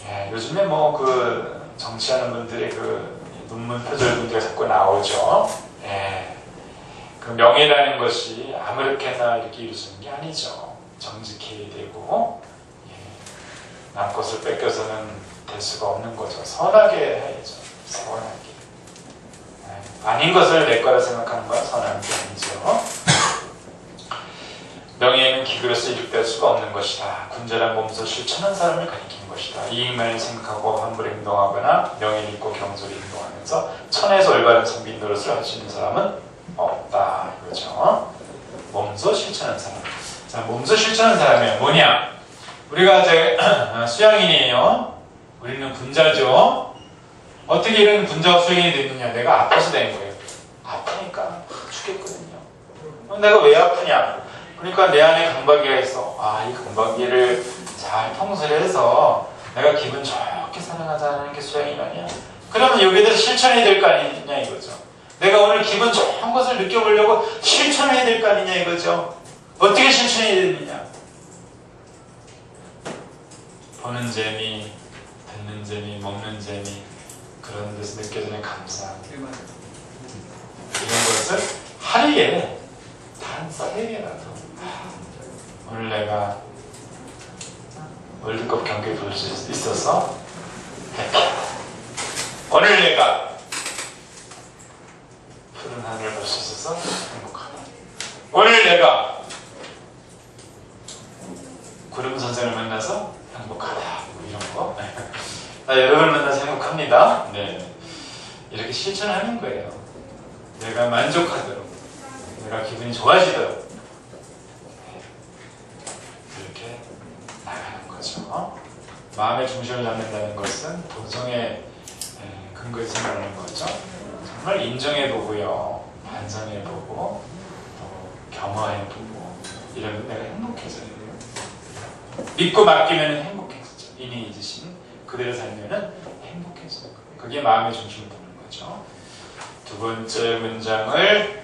예, 요즘에 뭐 그 정치하는 분들의 그 논문 표절 문제가 자꾸 나오죠. 예, 그 명예라는 것이 아무렇게나 이렇게 이루어지는 게 아니죠. 정직해야 되고 남 것을 뺏겨서는 될 수가 없는 거죠. 선하게 해야죠. 선하게. 아닌 것을 내 거라 생각하는 건 선한 게 아니죠. 명예는 기교로서 이룩될 수가 없는 것이다. 군자란 몸소 실천한 사람을 가리키는 것이다. 이익만을 생각하고 함부로 행동하거나 명예를 잊고 경솔히 행동하면서 천에서 올바른 선비 노릇을 할 수 있는 사람은 없다. 그렇죠? 몸소 실천한 사람. 자, 몸소 실천한 사람이 뭐냐? 우리가 이제 수양인이에요. 우리는 군자죠. 어떻게 이런 분자가 수행이 됐느냐? 내가 아파서 된 거예요. 아프니까 죽겠거든요. 내가 왜 아프냐? 그러니까 내 안에 강박이가 있어. 아, 이 강박이를 잘 통솔해서 내가 기분 좋게 살아가자는 게 수행이라냐? 그러면 여기에 실천해야 될 거 아니냐 이거죠. 내가 오늘 기분 좋은 것을 느껴보려고 실천해야 될 거 아니냐 이거죠. 어떻게 실천해야 되느냐? 보는 재미, 듣는 재미, 먹는 재미, 그런 데서 느껴지는 감사, 이런 것을 하루에 단 3개라도 오늘 내가 월드컵 경기 볼 수 있어서 해피하다. 오늘 내가 푸른 하늘을 볼 수 있어서 행복하다. 오늘 내가 구름 선생을 만나서 행복하다. 뭐 이런 거. 나 여러분을 만나서 행복합니다. 네. 이렇게 실천하는 거예요. 내가 만족하도록, 내가 기분이 좋아지도록 이렇게 나가는 거죠. 마음의 중심을 잡는다는 것은 본성의 근거에 생각하는 거죠. 정말 인정해보고요, 반성해보고, 또 겸허해보고 이러면 내가 행복해져요. 믿고 맡기면 행복해지죠. 이니 잊으신 그대로 살면 행복해져요. 그게 마음의 중심을 보는 거죠. 두 번째 문장을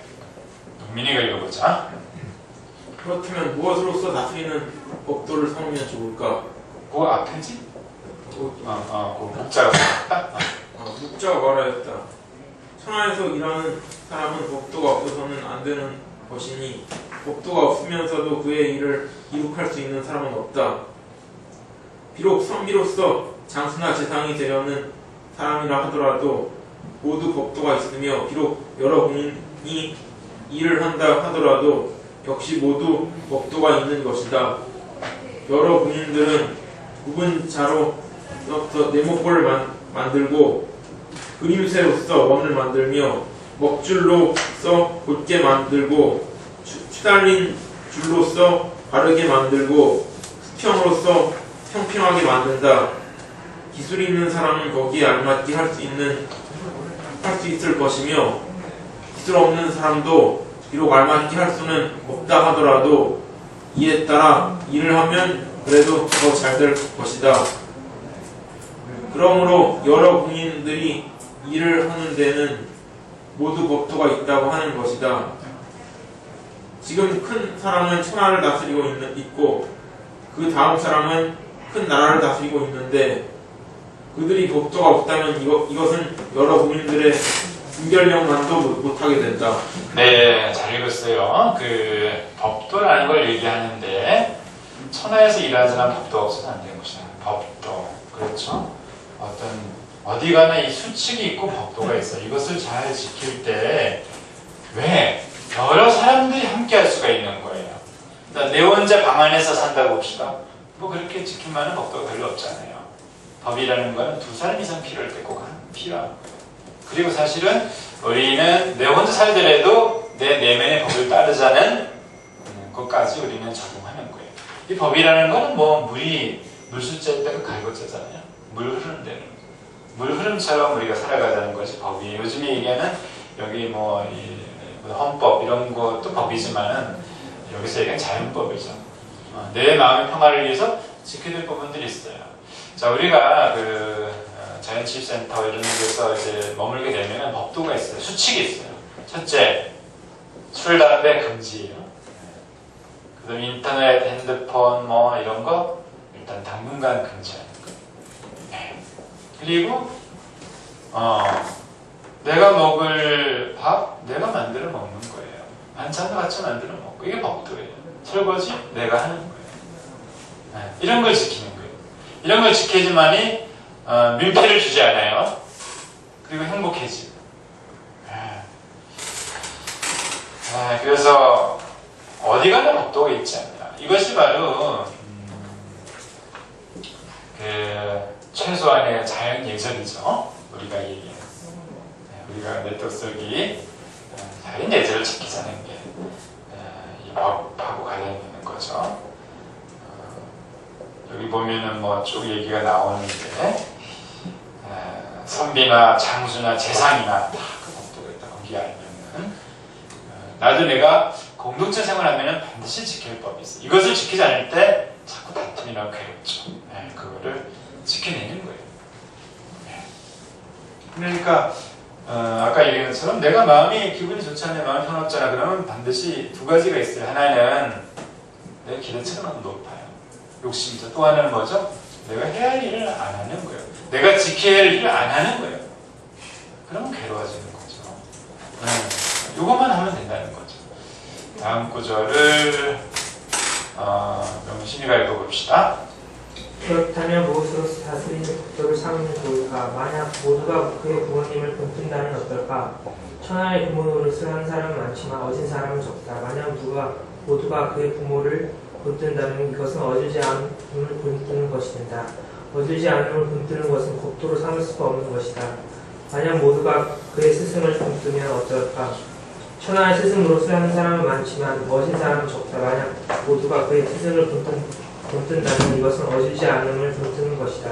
동민이가 읽어보자. 그렇다면 무엇으로서 다스리는 법도를 삼으면 좋을까? 그 앞에지? 그 목자가 말했다. 묵자가 말하였다. 천하에서 일하는 사람은 법도가 없어서는 안 되는 것이니 법도가 없으면서도 그의 일을 이룩할 수 있는 사람은 없다. 비록 선비로서 장수나 재상이 되려는 사람이라 하더라도 모두 법도가 있으며 비록 여러 공인이 일을 한다 하더라도 역시 모두 법도가 있는 것이다. 여러 공인들은 굽은 자로부터 네모꼴을 만들고 그림새로서 원을 만들며 먹줄로서 곧게 만들고 추달린 줄로서 바르게 만들고 수평으로서 평평하게 만든다. 기술이 있는 사람은 거기에 알맞게 할 수 있을 것이며 기술 없는 사람도 비록 알맞게 할 수는 없다 하더라도 이에 따라 일을 하면 그래도 더 잘 될 것이다. 그러므로 여러 공인들이 일을 하는 데는 모두 법도가 있다고 하는 것이다. 지금 큰 사람은 천하를 다스리고 있고 그 다음 사람은 큰 나라를 다스리고 있는데 그들이 법도가 없다면 이것은 여러 국민들의 분별력만도 못하게 된다. 네, 잘 읽었어요. 그 법도라는 걸 얘기하는데 천하에서 일하는 사람 법도가 없어서 안 되는 것이다. 법도, 그렇죠? 어디 가나 이 수칙이 있고 법도가 있어. 이것을 잘 지킬 때 왜 여러 사람들이 함께 할 수가 있는 거예요. 내 혼자 방 안에서 산다고 봅시다. 뭐 그렇게 지킬 만한 법도가 별로 없잖아요. 법이라는 거는 두 사람 이상 필요할 때 꼭 필요한 거예요. 그리고 사실은 우리는 내 혼자 살더라도 내 내면의 법을 따르자는 것까지 우리는 적용하는 거예요. 이 법이라는 거는 뭐 물숫자에 따라 갈고자잖아요. 물 흐르는 데는 물 흐름처럼 우리가 살아가자는 것이 법이에요. 요즘에 얘기하는 여기 이 헌법 이런 것도 법이지만은 여기서 얘기하는 자연법이죠. 내 마음의 평화를 위해서 지켜야 될 부분들이 있어요. 자, 우리가 자연치유센터 이런 데서 이제 머물게 되면 법도가 있어요. 수칙이 있어요. 첫째, 술, 담배 금지예요. 그다음 인터넷, 핸드폰 이런 거 일단 당분간 금지하는 거. 네. 그리고 내가 먹을 밥 내가 만들어 먹는 거예요. 반찬도 같이 만들어 먹고 이게 법도예요. 설거지 내가 하는 거예요. 네. 이런 걸 지키는 거예요. 이런 걸 지켜야지만이 민폐를 주지 않아요. 그리고 행복해지고. 그래서 어디 가나 법도가 있지 않나. 이것이 바로 최소한의 자연 예절이죠. 우리가 얘기하는. 우리가 내적 속이 자연 예절을 지키자는 게 이 법하고 관련이 있는 거죠. 여기 보면은 쭉 얘기가 나오는데 선비나 장수나 재상이나 다 그 법도가 있다. 거기 알면은 나도 내가 공동체 생활하면은 반드시 지킬 법이 있어. 이것을 지키지 않을 때 자꾸 다툼이나 괴롭죠. 네, 그거를 지켜내는 거예요. 네. 그러니까 아까 얘기한 것처럼 내가 마음이 기분이 좋지 않네, 마음이 편없잖아. 그러면 반드시 두 가지가 있어요. 하나는 내 기대치가 너무 높아요. 욕심이죠. 또 하나는 뭐죠? 내가 해야 할 일을 안 하는 거예요. 내가 지켜야 할 일을 안 하는 거예요. 그러면 괴로워지는 거죠. 이것만 하면 된다는 거죠. 다음 구절을 명신이가 읽어봅시다. 그렇다면 무엇으로 다스리는 법도를 삼으면 좋을까? 만약 모두가 그의 부모님을 본뜬다면 어떨까? 천하의 부모 노릇을 하는 사람은 많지만 어진 사람은 적다. 만약 모두가 그의 부모를 본뜬다면 이것은 어지지 않음을 본뜨는 것이 된다. 어지지 않음을 본뜨는 것은 법도로 삼을 수가 없는 것이다. 만약 모두가 그의 스승을 본뜨면 어떨까? 천하의 스승으로서 하는 사람은 많지만 어진 사람은 적다. 만약 모두가 그의 스승을 본뜬다면 이것은 어지지 않음을 본뜨는 것이다.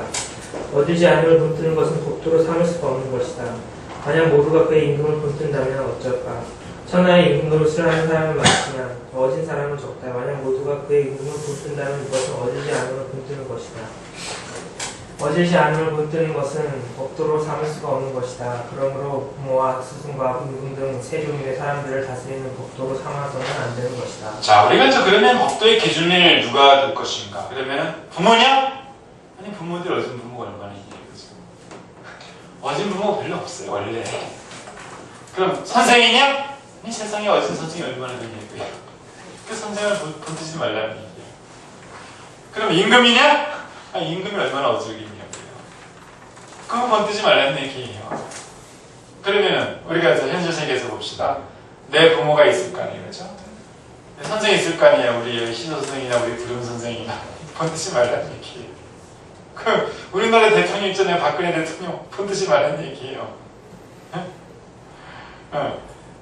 어지지 않음을 본뜨는 것은 법도로 삼을 수가 없는 것이다. 만약 모두가 그의 임금을 본뜬다면 어쩔까? 천하의 임금으로서 하는 사람은 많지만 어진 사람은 적다. 만약 모두가 그의 임금을 본뜬다면 이것은 어지지 않음을 본뜨는 것이다. 어지지 않음을 본뜨는 것은 법도로 삼을 수가 없는 것이다. 그러므로 부모와 스승과 임금 등 세종의 사람들을 다스리는 법도로 삼아서는 안 되는 것이다. 자, 우리가 이제 그러면 법도의 기준을 누가 될 것인가? 그러면 부모냐? 아니, 부모들 어진 부모가 얼마나 있냐 이거죠. 어진 부모가 별로 없어요, 원래. 그럼 선생이냐? 아니, 세상에 어진 선생이 얼마나 되냐 이거예요. 그 선생을 본뜨지 말라는 얘기예요. 그럼 임금이냐? 아니, 임금이 얼마나 어지르겠냐고요. 그거 번뜨지 말라는 얘기예요. 그러면 우리가 이제 현실 세계에서 봅시다. 내 부모가 있을 거 아니에요, 그렇죠? 내 선생이 있을 거 아니에요. 우리 시도 선생이나 우리 부름 선생이나 번뜨지 말라는 얘기예요. 그 우리나라 대통령 있잖아요, 박근혜 대통령 번뜨지 말라는 얘기예요.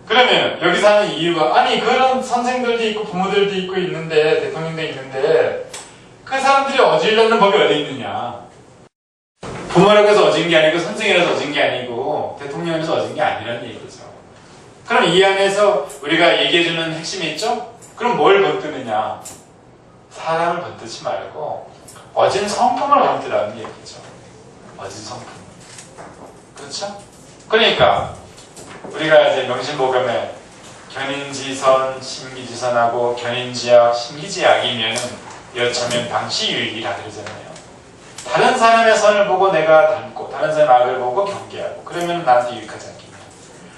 그러면 여기서 하는 이유가 아니 그런 선생들도 있고 부모들도 있고 있는데 대통령도 있는데. 그 사람들이 어지르는 법이 어디 있느냐? 부모라고 해서 어진 게 아니고 선생이라서 어진 게 아니고 대통령이라서 어진 게 아니라는 얘기죠. 그럼 이 안에서 우리가 얘기해주는 핵심이 있죠? 그럼 뭘 번뜨느냐? 사람을 번뜨지 말고 어진 성품을 번뜨라는 얘기죠. 어진 성품. 그렇죠? 그러니까 우리가 이제 명심보감에 견인지선, 심기지선하고 견인지약, 심기지약이면 여차면 방치유익이라 그러잖아요. 다른 사람의 선을 보고 내가 닮고 다른 사람의 악을 보고 경계하고 그러면 나한테 유익하지 않겠냐.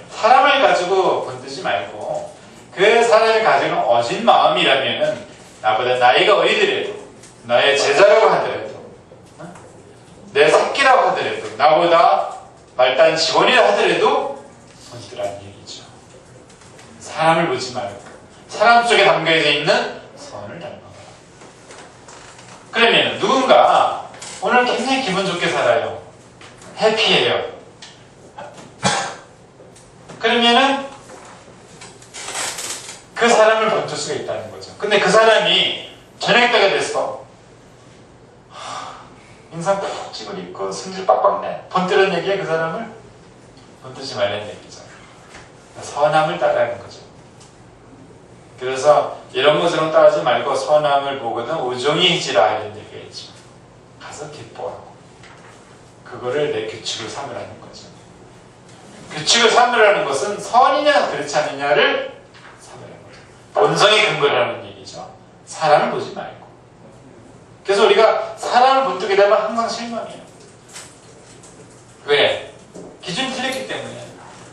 사람을 가지고 번뜨지 말고 그 사람이 가지는 어진 마음이라면 나보다 나이가 어리더라도 나의 제자라고 하더라도 내 새끼라고 하더라도 나보다 말단 직원이라 하더라도 번뜨라는 얘기죠. 사람을 보지 말고 사람 속에 담겨져 있는 선을 닮아. 그러면 누군가 오늘 굉장히 기분 좋게 살아요. 해피해요. 그러면은 그 사람을 번뜰 수가 있다는 거죠. 근데 그 사람이 저녁 때가 됐어. 인상 푹 찌그리고 승질 빡빡 내. 번뜨는 얘기에 그 사람을 번뜨지 말라는 얘기죠. 선함을 따라하는 거죠. 그래서 이런 것으로 따르지 말고 선함을 보거든 우종이지라 이런 얘기가 있죠. 가서 기뻐하고 그거를 내 규칙을 삼으라는 거죠. 규칙을 삼으라는 것은 선이냐 그렇지 않느냐를 삼으라는 거죠. 본성의 근거라는 얘기죠. 사람을 보지 말고. 그래서 우리가 사람을 본뜨게 되면 항상 실망해요. 왜? 기준이 틀렸기 때문에.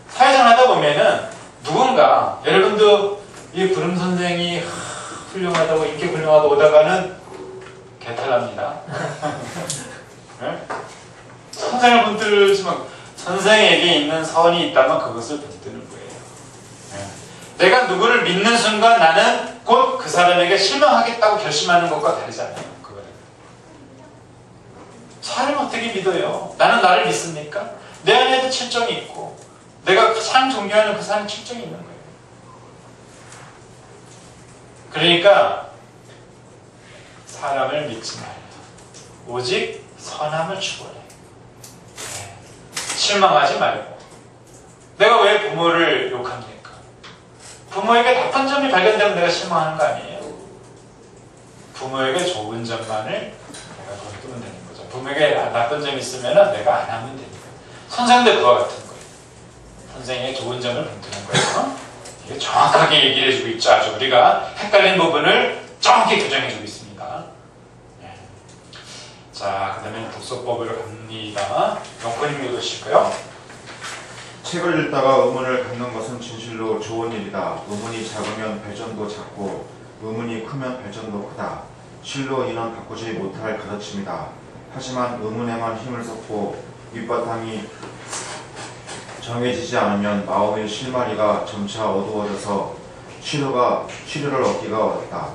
사회생활 하다 보면은 누군가 여러분도 이 부름 선생이 훌륭하다고 인기 훌륭하다고 오다가는 개탈납니다. 네? 선생을 본뜨지만 선생에게 있는 선이 있다면 그것을 본뜨는 거예요. 네. 내가 누구를 믿는 순간 나는 곧 그 사람에게 실망하겠다고 결심하는 것과 다르잖아요. 그거는. 사람을 어떻게 믿어요? 나는 나를 믿습니까? 내 안에도 칠정이 있고 내가 가장 존경하는 그 사람이 칠정이 있는 거예요. 그러니까 사람을 믿지 말라. 오직 선함을 추구하라. 네. 실망하지 말고. 내가 왜 부모를 욕합니까? 부모에게 나쁜 점이 발견되면 내가 실망하는 거 아니에요? 부모에게 좋은 점만을 내가 거두면 되는 거죠. 부모에게 나쁜 점이 있으면 내가 안 하면 됩니다. 선생님도 그와 같은 거예요. 선생님의 좋은 점을 본뜨는 거예요. 이게 정확하게 얘기를 해주고 있죠. 아주 우리가 헷갈린 부분을 정확히 교정해주고 있습니다. 네. 자, 그 다음에 독서법으로 갑니다. 영권님 읽으실까요? 책을 읽다가 의문을 갖는 것은 진실로 좋은 일이다. 의문이 작으면 발전도 작고 의문이 크면 발전도 크다. 실로 이는 바꾸지 못할 가르침이다. 하지만 의문에만 힘을 쏟고 밑바탕이 정해지지 않으면 마음의 실마리가 점차 어두워져서 치료를 얻기가 어렵다.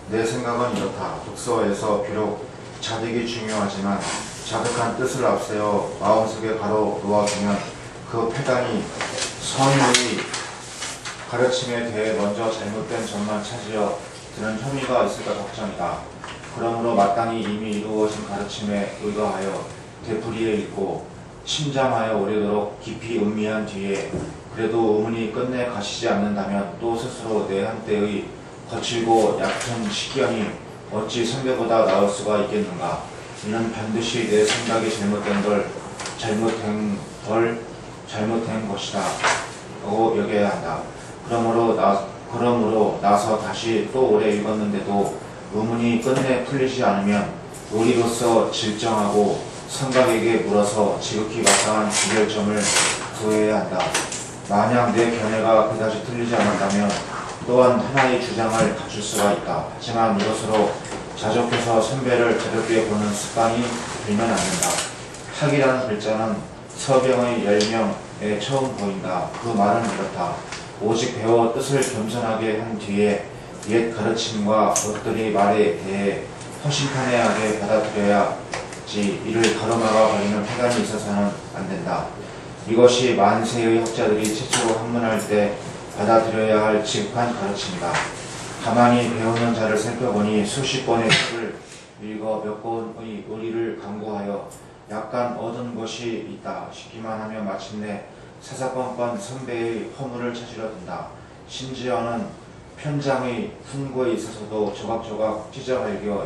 내 생각은 이렇다. 독서에서 비록 자득이 중요하지만 자득한 뜻을 앞세워 마음속에 바로 놓아두면 그 패단이 선의 가르침에 대해 먼저 잘못된 점만 찾으려 드는 혐의가 있을까 걱정이다. 그러므로 마땅히 이미 이루어진 가르침에 의거하여 되풀이해 읽고 침잠하여 오래도록 깊이 음미한 뒤에 그래도 의문이 끝내 가시지 않는다면 또 스스로 내 한때의 거칠고 얕은 식견이 어찌 선배보다 나을 수가 있겠는가. 이는 반드시 내 생각이 잘못된 것이다 라고 여겨야 한다. 그러므로 나서 다시 또 오래 읽었는데도 의문이 끝내 풀리지 않으면 우리로서 질정하고 생각에게 물어서 지극히 마땅한 구별점을 구해야 한다. 만약 내 견해가 그다지 틀리지 않았다면 또한 하나의 주장을 갖출 수가 있다. 하지만 이것으로 자족해서 선배를 가볍게 보는 습관이 들면 안 된다. 학이라는 글자는 서병의 10명에 처음 보인다. 그 말은 이렇다. 오직 배워 뜻을 겸손하게 한 뒤에 옛 가르침과 롯들의 말에 대해 허심탄회하게 받아들여야지 이를 가로막아 버리는 패단이 있어서는 안 된다. 이것이 만세의 학자들이 최초로 학문할 때 받아들여야 할 지극한 가르침이다. 가만히 배우는 자를 살펴보니 수십 권의 책을 읽어 몇 권의 의리를 강구하여 약간 얻은 것이 있다 싶기만 하면 마침내 사사건건 선배의 허물을 찾으려 든다. 심지어는 편장의 훈고에 있어서도 조각조각 찢어발겨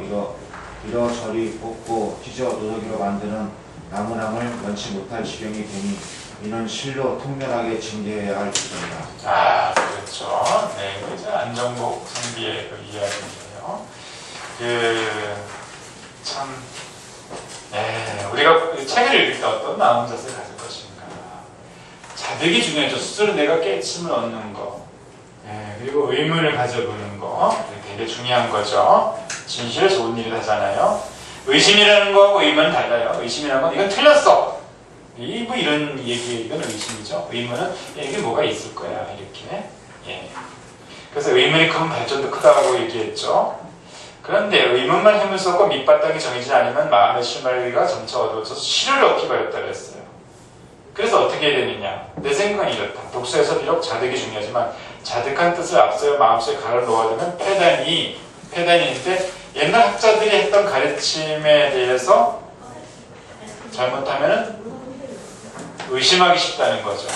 이러저리 뽑고 찢어 노더기로 만드는 나무랑을 원치 못할 지경이 되니 이는 실로 통렬하게 징계해야 할 지경이다. 아, 그렇죠. 네, 이제 안정복 선비의 그 이야기인데요. 참, 우리가 책을 읽을 때 어떤 마음자세를 가질 것인가. 자득이 중요하죠. 스스로 내가 깨침을 얻는 거. 그리고 의문을 가져보는 거. 되게 중요한 거죠. 진실은 좋은 일이 하잖아요. 의심이라는 거하고 의문은 달라요. 의심이라는 건 이건 틀렸어. 뭐 이런 얘기, 이건 의심이죠. 의문은 이게 뭐가 있을 거야. 이렇게. 그래서 의문이 크면 발전도 크다고 얘기했죠. 그런데 의문만 힘을 쏟고 밑바닥이 정해지지 않으면 마음의 실마리가 점차 어두워져서 실을 얻기가 어렵다고 했어요. 그래서 어떻게 해야 되느냐. 내 생각은 이렇다. 독서에서 비록 자득이 중요하지만 자득한 뜻을 앞서서 마음속에 가로 놓아두면 패단이 있는데 옛날 학자들이 했던 가르침에 대해서 잘못하면 의심하기 쉽다는 거죠.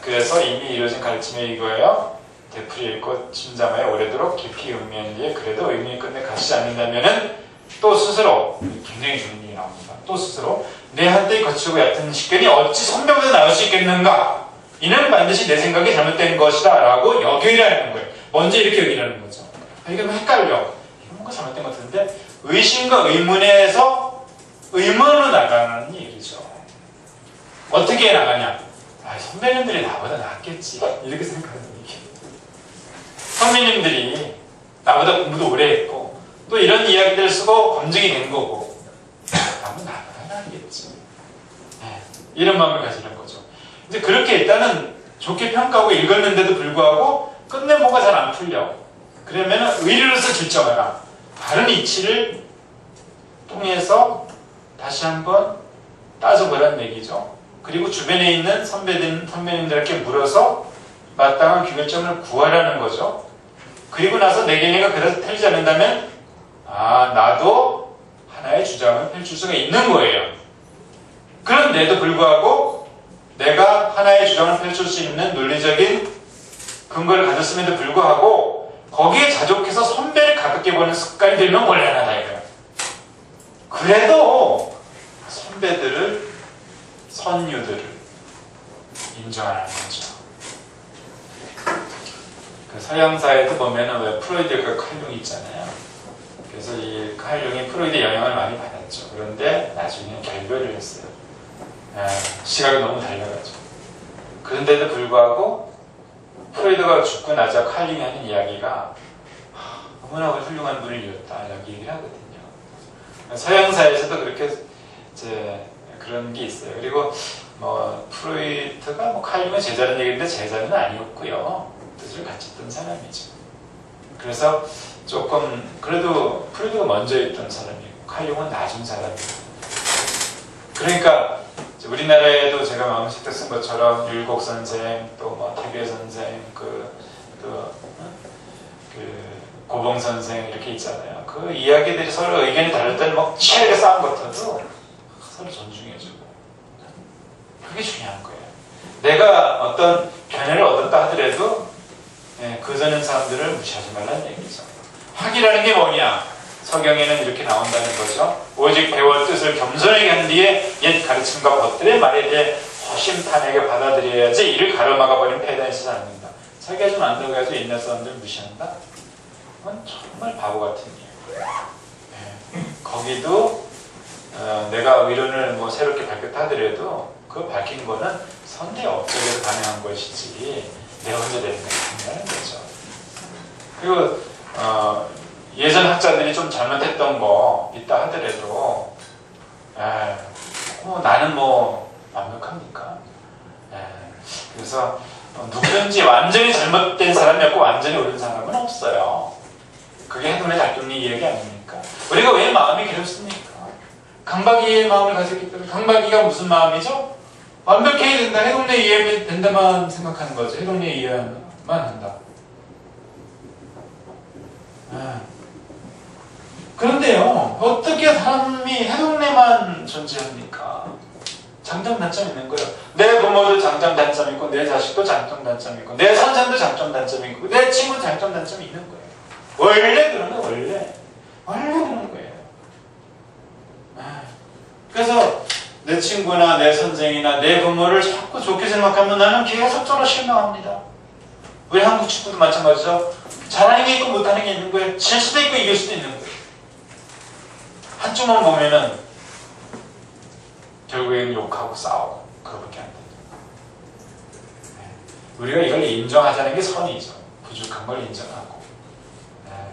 그래서 이미 이루어진 가르침에 이거예요. 되풀이 읽고 침잠하여 오래도록 깊이 음미한 뒤에 그래도 의문이 끝내 가시지 않는다면은 또 스스로 굉장히 중요한 얘기 나옵니다. 또 스스로 내 한때의 거칠고 얕은 식견이 어찌 선배보다 나을 수 있겠는가? 이는 반드시 내 생각이 잘못된 것이다 라고 여기라는 거예요. 먼저 이렇게 여기라는 거죠. 이게 헷갈려. 이거 뭔가 잘못된 것 같은데 의심과 의문에서 의문으로 나가는 얘기죠. 어떻게 나가냐? 선배님들이 나보다 낫겠지. 이렇게 생각하는 얘기. 선배님들이 나보다 공부도 오래 했고 또 이런 이야기들을 쓰고 검증이 된 거고 나보다 낫겠지. 이런 마음을 가지는 거죠. 이제 그렇게 일단은 좋게 평가하고 읽었는데도 불구하고 끝내 뭐가 잘 안 풀려. 그러면 의리로서 결정하라. 다른 이치를 통해서 다시 한번 따져보라는 얘기죠. 그리고 주변에 있는 선배님들께 물어서 마땅한 규결점을 구하라는 거죠. 그리고 나서 내 견해가 그래서 틀리지 않는다면 나도 하나의 주장을 펼칠 수가 있는 거예요. 그런데도 불구하고 내가 하나의 주장을 펼칠 수 있는 논리적인 근거를 가졌음에도 불구하고 거기에 자족해서 선배를 가깝게 보는 습관이 들면 곤란하다 이거야. 그래도 선배들을, 선유들을 인정하는 거죠. 그 서양사회도 보면은 왜 프로이드가 칼융이 있잖아요. 그래서 이 칼융이 프로이드의 영향을 많이 받았죠. 그런데 나중에 결별을 했어요. 시각이 너무 달라가지고. 그런데도 불구하고 프로이드가 죽고 나자 칼융이 하는 이야기가 너무나 훌륭한 분을 이뤘다 이렇게 얘기를 하거든요. 서양사회에서도 그렇게 이제 그런 게 있어요. 그리고 뭐 프로이트가 뭐 칼융의 제자는 얘기인데 제자는 아니었고요. 뜻을 갖췄던 사람이죠. 그래서 조금 그래도 프로이트가 먼저 있던 사람이고 칼융은 나중 사람이고. 그러니까 우리나라에도 제가 마음식 쓴 것처럼 율곡 선생, 또 뭐 태계 선생, 그 고봉 선생 이렇게 있잖아요. 그 이야기들이 서로 의견이 다를 때는 막 치열하게 싸운 것 같아도 서로 존중해주고 그게 중요한 거예요. 내가 어떤 견해를 얻었다 하더라도 그전의 사람들을 무시하지 말라는 얘기죠. 학이라는 게 뭐냐? 서경에는 이렇게 나온다는 거죠. 오직 배울 뜻을 겸손하게 한 뒤에 옛 가르침과 법들의 말에 대해 허심탄회하게 받아들여야지 이를 가로막아버린 폐단이 있지 않는다. 자기가 좀 안다고 해서 옛날 사람들을 무시한다? 그건 정말 바보 같은 일이에요. 거기도 내가 의론을 뭐 새롭게 밝혔다 하더라도 그 밝힌 거는 선대 업적에서 반영한 것이지 내가 혼자 내는 게 아니라는 거죠. 그리고 예전 학자들이 좀 잘못했던 거 있다 하더라도 나는 뭐 완벽합니까? 그래서 누구든지 완전히 잘못된 사람이 없고 완전히 옳은 사람은 없어요. 그게 해동의 작동리 이야기 아닙니까? 우리가 왜 마음이 괴롭습니까? 강박이의 마음을 가졌기 때문에. 강박이가 무슨 마음이죠? 완벽해야 된다. 해동내 이해하면 된다만 생각하는 거죠. 해동내 이해만 한다. 그런데요, 어떻게 사람이 해동내만 존재합니까? 장점, 단점이 있는 거예요. 내 부모도 장점, 단점이 있고, 내 자식도 장점, 단점이 있고, 내 선생도 장점, 단점이 있고, 내 친구도 장점, 단점이 있는 거예요. 원래 그런 거예요, 원래. 원래 그런 거예요. 그래서 내 친구나 내 선생이나 내 부모를 자꾸 좋게 생각하면 나는 계속적으로 실망합니다. 우리 한국 축구도 마찬가지죠. 잘하는 게 있고 못하는 게 있는 거예요. 질 수도 있고 이길 수도 있는 거예요. 한쪽만 보면은 결국에는 욕하고 싸우고 그거밖에 안 돼요. 우리가 이걸 인정하자는 게 선이죠. 부족한 걸 인정하고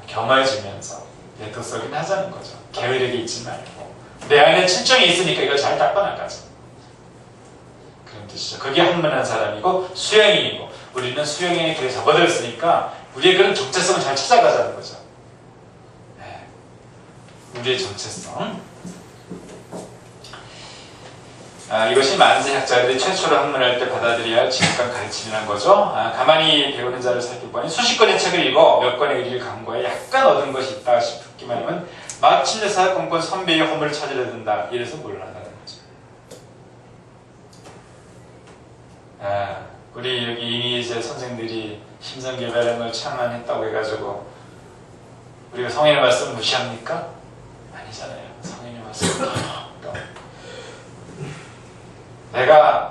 겸해지면서 내토속인 하자는 거죠. 게으르게 있지 말고 내 안에 친정이 있으니까 이걸 잘 닦아나가죠. 그런 뜻이죠. 그게 한문한 사람이고 수양인이고 우리는 수양인의 길에 접어들었으니까 우리의 그런 정체성을 잘 찾아가자는 거죠. 우리의 정체성. 이것이 만세학자들이 최초로 학문할 때 받아들여야 할 지극한 가르침이라는 거죠. 가만히 배우는 자를 살펴보니 수십 권의 책을 읽어 몇 권의 의리를 강구해 약간 얻은 것이 있다 싶기만 하면 마침내 사건권 선배의 허물을 찾으려 든다. 이래서 곤란하다는 거죠. 우리 여기 이미재 선생들이 심성개발행을 창안했다고 해가지고 우리가 성인의 말씀 무시합니까? 아니잖아요. 성인의 말씀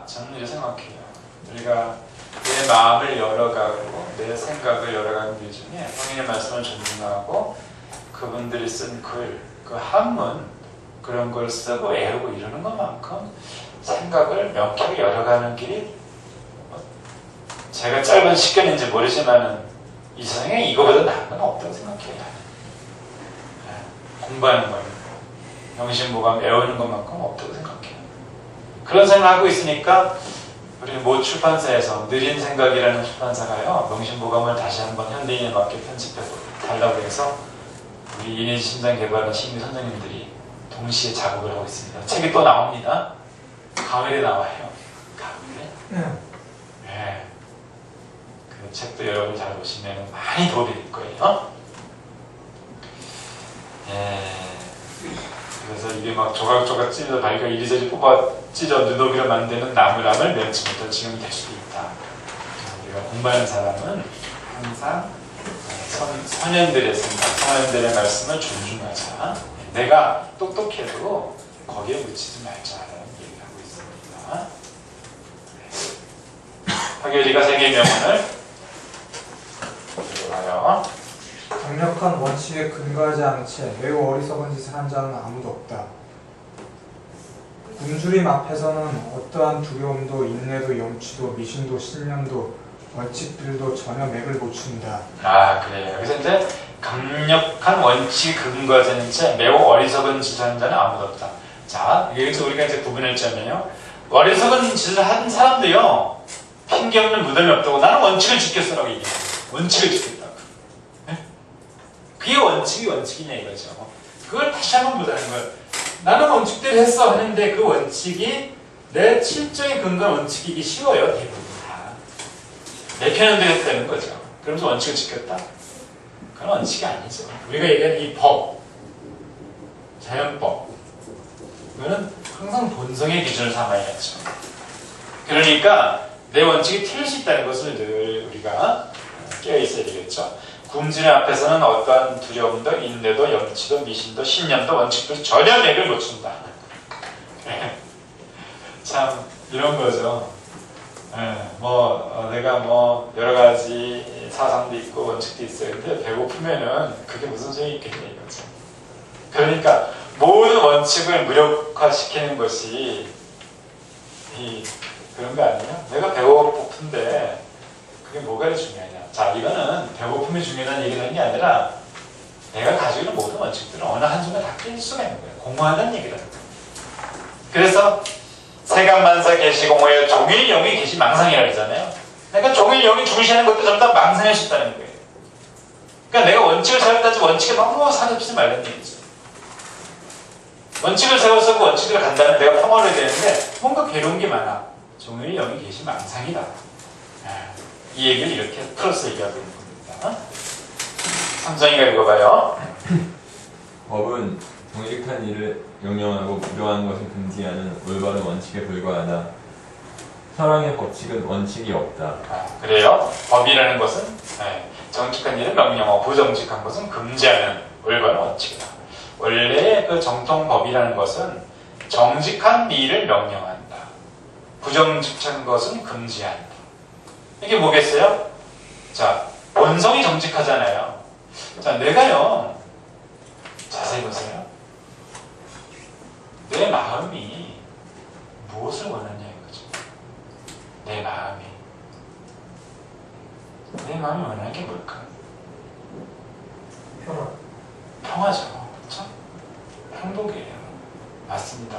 저는 이렇게 생각해요. 우리가 내 마음을 열어가고 내 생각을 열어가는 길 중에 성인의 말씀을 존중하고 그분들이 쓴 글, 그 한문 그런 걸 쓰고 애우고 이러는 것만큼 생각을 명쾌하게 열어가는 길이 제가 짧은 시간인지 모르지만은 이 세상에 이거보다 나은 건 없다고 생각해요. 공부하는 거니까 명심보감 외우는 것만큼 없다고 생각해요. 그런 생각을 하고 있으니까 우리 모 출판사에서 느린 생각이라는 출판사가요 명심보감을 다시 한번 현대인에 맞게 편집해 달라고 해서 우리 이내지 심장개발원 신규 선생님들이 동시에 작업을 하고 있습니다. 책이 또 나옵니다. 가을에 나와요. 가을에. 네. 그 책도 여러분 잘 보시면 많이 도움이 될 거예요. 그래서 이게 막 조각조각 찢어 발가 이리저리 뽑아 찢어 누더기로 만드는 나무람을 면치부터 지금이 될 수도 있다. 우리가 공부하는 사람은 항상 선현들의 생각, 선현들의 말씀을 존중하자. 내가 똑똑해도 거기에 묻히지 말자라는 얘기를 하고 있습니다. 하계리가 세계 명언을 읽어봐요. 강력한 원칙에 근거하지 않은 채 매우 어리석은 짓을 한 자는 아무도 없다. 굶주림 앞에서는 어떠한 두려움도 인내도 염치도 미신도 신념도 원칙들도 전혀 맥을 못 춘다. 아, 그래요. 여기서 이제 강력한 원칙 근거하는 채 매우 어리석은 짓을 한 자는 아무도 없다. 자, 여기서 우리가 이제 구분할 점은요. 어리석은 짓을 한 사람도요. 핑계 없는 무덤이 없다고 나는 원칙을 지켰어라고 얘기해요. 원칙을 지켰다고. 네? 그게 원칙이냐 이거죠. 그걸 다시 한번 보자는 거예요. 나는 원칙대로 했어 하는데 그 원칙이 내 실정에 근거한 원칙이기 쉬워요. 대부분 다. 내 편은 되겠다는 거죠. 그러면서 원칙을 지켰다? 그건 원칙이 아니죠. 우리가 얘기하는 이 법, 자연법, 이거는 항상 본성의 기준을 삼아야죠. 그러니까 내 원칙이 틀릴 수 있다는 것을 늘 우리가 깨어있어야 되겠죠. 굶주림 앞에서는 어떠한 두려움도 인내도 염치도 미신도 신념도 원칙도 전혀 맥을 못 춘다. 참 이런 거죠. 내가 여러 가지 사상도 있고 원칙도 있어요. 근데 배고프면은 그게 무슨 소용이 있겠냐 이거죠. 그러니까 모든 원칙을 무력화시키는 것이 그런 거 아니에요? 내가 배고픈데 그게 뭐가 중요하냐? 자, 이거는 배고픔이 중요하다는 얘기를 하는 게 아니라 내가 가지고 있는 모든 원칙들은 어느 한순간 다 깰 수가 있는 거예요. 공허하다는 얘기를 하는 거예요. 그래서 세간만사 계시공허에 종일 영이 계시 망상이라고 하잖아요. 그러니까 종일 영이 중시하는 것도 전부 다 망상일 수 있다는 거예요. 그러니까 내가 원칙을 세웠다지 원칙에 너무 사납지 말라는 얘기죠. 원칙을 세워서 그 원칙대로 간다면 내가 평화를 되는데 뭔가 괴로운 게 많아. 종일 영이 계시 망상이다. 이 얘기를 이렇게 풀어서 얘기하고 있는 겁니다. 삼성이가 읽어봐요. 법은 정직한 일을 명령하고 불효한 것을 금지하는 올바른 원칙에 불과하다. 사랑의 법칙은 원칙이 없다. 그래요. 법이라는 것은 정직한 일을 명령하고 부정직한 것은 금지하는 올바른 원칙이다. 원래 그 정통법이라는 것은 정직한 일을 명령한다. 부정직한 것은 금지한다. 이게 뭐겠어요? 자, 본성이 정직하잖아요. 자, 내가요. 자세히 보세요. 내 마음이 무엇을 원하냐 이거죠. 내 마음이 원하는 게 뭘까? 평화죠. 그렇죠? 행복이에요. 맞습니다.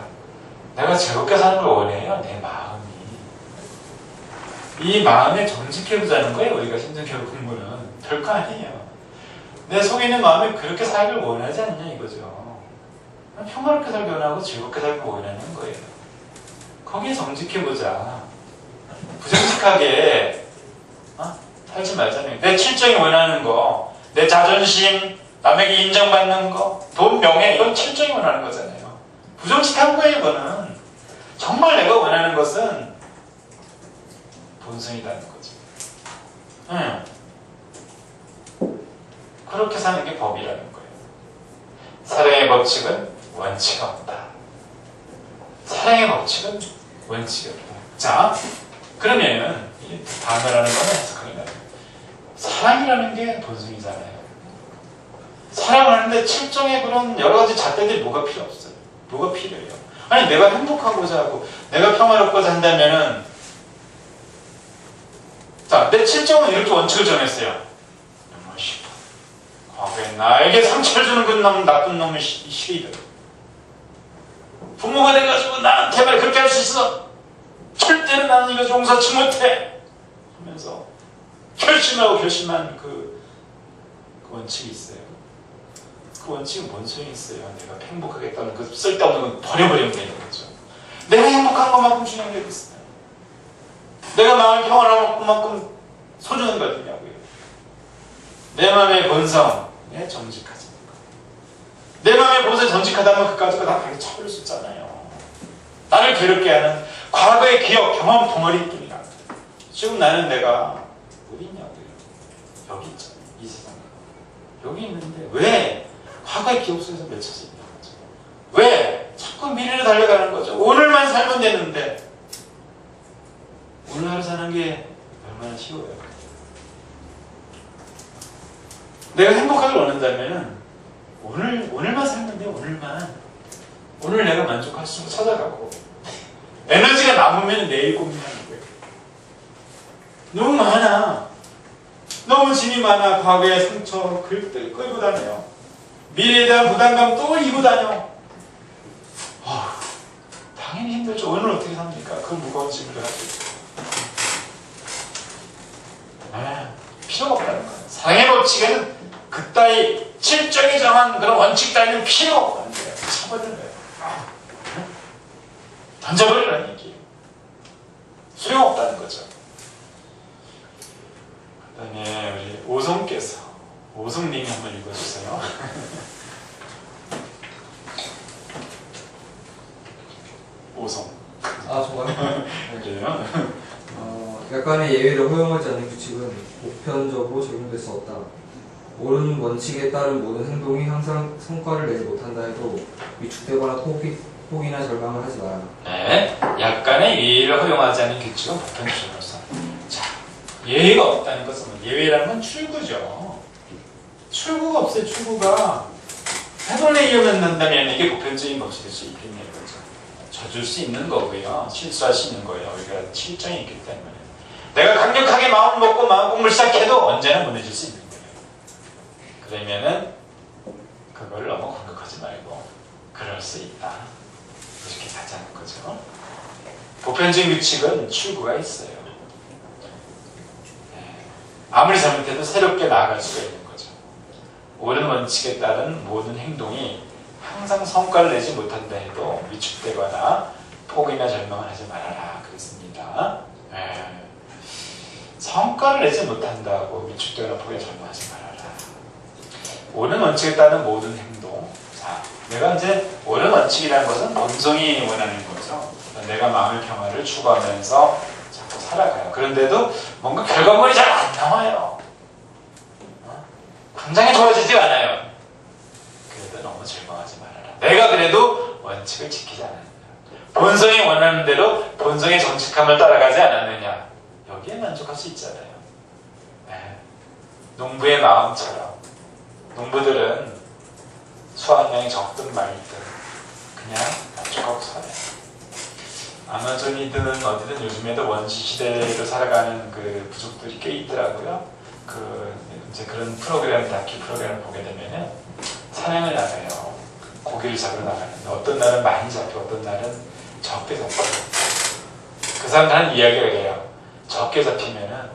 내가 즐겁게 사는 걸 원해요. 내 마음이. 이 마음에 정직해보자는 거예요. 우리가 심정교육 공부는. 별거 아니에요. 내 속에 있는 마음이 그렇게 살길 원하지 않냐 이거죠. 평화롭게 살기 원하고 즐겁게 살기 원하는 거예요. 거기에 정직해보자. 부정직하게 살지 말자는 내 칠정이 원하는 거, 내 자존심, 남에게 인정받는 거, 돈, 명예 이건 칠정이 원하는 거잖아요. 부정직한 거예요. 이거는 정말 내가 원하는 것은 본성이라는 거죠. 그렇게 사는 게 법이라는 거예요. 사랑의 법칙은 원칙이 없다. 사랑의 법칙은 원칙이 없다. 자, 그러면은 이 단어라는 거는 해석하는 거예요. 사랑이라는 게 본성이잖아요. 사랑하는데 칠정의 그런 여러 가지 잣대들이 뭐가 필요 없어요. 뭐가 필요해요? 아니 내가 행복하고자 하고 내가 평화롭고자 한다면은 자, 내 칠정은 이렇게 원칙을 정했어요. 과거에 나에게 상처를 주는 그 놈, 나쁜 놈은 시리다. 부모가 돼가지고 나한테 말 그렇게 할 수 있어. 절대로 나는 이거 용서치 못해. 하면서 결심한 그 원칙이 있어요. 그 원칙은 뭔 소용이 있어요. 내가 행복하겠다는 그 쓸데없는 건 버려버리면 되는 거죠. 내가 행복한 것만큼 중요한 게 있어요. 내가 마음이 평안한 것만큼 소중한 거거든요. 내 마음의 본성에 정직하지. 내 마음의 보호자 정직하다면 그까짓 다 발로 쳐버릴 수 있잖아요. 나를 괴롭게 하는 과거의 기억, 경험 덩어리뿐이야. 지금 나는 내가 어디 있냐고요. 여기 있잖아요. 이 세상에. 여기 있는데 왜 과거의 기억 속에서 맺혀져 있는 거죠? 왜 자꾸 미래로 달려가는 거죠? 오늘만 살면 되는데 오늘 하루 사는 게 얼마나 쉬워요. 내가 행복하길 원한다면 오늘만 살면 돼. 오늘 내가 만족할 수 있는 거 찾아가고 에너지가 남으면 내일 고민하는 거예요. 너무 많아. 너무 짐이 많아. 과거의 상처 끌고 다녀요. 미래에 대한 부담감 또 이고 다녀. 당연히 힘들죠. 오늘 어떻게 삽니까? 그 무거운 짐을 가지고. 필요가 없다는 거예요. 사랑의 법칙에는 그따위 실정이 정한 그런 원칙 따위는 필요가 없다는 거예요. 쳐버리는 거예요. 던져버리라는 얘기예요. 소용없다는 거죠. 그 다음에 우리 오송님이 한번 읽어주세요. 오송. 아 정말요? 그래요? 약간의 예외를 허용하지 않는 규칙은 보편적으로 적용될 수 없다. 옳은 원칙에 따른 모든 행동이 항상 성과를 내지 못한다 해도 위축되거나 포기나 절망을 하지 마라. 네, 약간의 예외를 허용하지 않는 규칙은 보편적으로서. 자, 예외가 없다는 것은 예외라는 건 출구죠. 출구가 없어요. 출구가 해동에 이어난다면 이게 보편적인 법칙일 수 있겠네요. 그렇죠? 져줄 수 있는 거고요. 실수할 수 있는 거예요. 우리가 실정이 있기 때문에. 내가 강력하게 마음 먹고 마음 공부를 시작해도 언제나 무너질 수 있는 거예요. 그러면은 그걸 너무 공격하지 말고 그럴 수 있다. 이렇게 가자는 거죠. 보편적인 규칙은 출구가 있어요. 아무리 잘못해도 새롭게 나아갈 수가 있는 거죠. 옳은 원칙에 따른 모든 행동이 항상 성과를 내지 못한다 해도 위축되거나 포기나 절망을 하지 말아라. 그랬습니다. 성과를 내지 못한다고 위축되거나 포기나 절망하지 말아라. 옳은 원칙에 따른 모든 행동. 자, 내가 이제 옳은 원칙이라는 것은 본성이 원하는 거죠. 내가 마음의 평화를 추구하면서 자꾸 살아가요. 그런데도 뭔가 결과물이 잘 안 나와요. 당장에 좋아지지 않아요. 그래도 너무 절망하지 말아라. 내가 그래도 원칙을 지키지 않았느냐. 본성이 원하는 대로 본성의 정직함을 따라가지 않았느냐. 여기에 만족할 수 있잖아요. 농부의 마음처럼 농부들은 수확량이 적든 말든 그냥 만족하고 살아요. 아마존이든 어디든 요즘에도 원시 시대로 살아가는 그 부족들이 꽤 있더라고요. 이제 그런 프로그램, 다큐 프로그램을 보게 되면은 사냥을 나가요. 고기를 잡으러 나가는데 어떤 날은 많이 잡히고 어떤 날은 적게 잡혀요. 그 사람들 하는 이야기가 이래요. 적게 잡히면은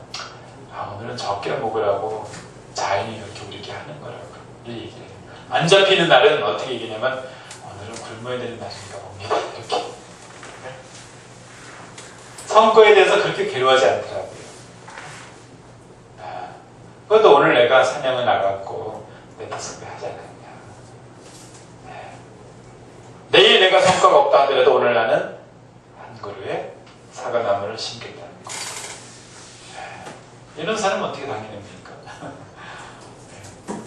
오늘은 적게 먹으라고 자연이 이렇게 우리에게 하는 거라고 이 얘기해요. 안 잡히는 날은 어떻게 얘기냐면 오늘은 굶어야 되는 날이니까 봅니다. 이렇게. 성과에 대해서 그렇게 괴로워하지 않더라고요. 그것도 오늘 내가 사냥을 나갔고 내 탓을 왜 하지 않았냐. 내일 내가 성과가 없다 하더라도 오늘 나는 한 그루의 사과나무를 심겠다는 거. 이런 사람은 어떻게 당해냅니까?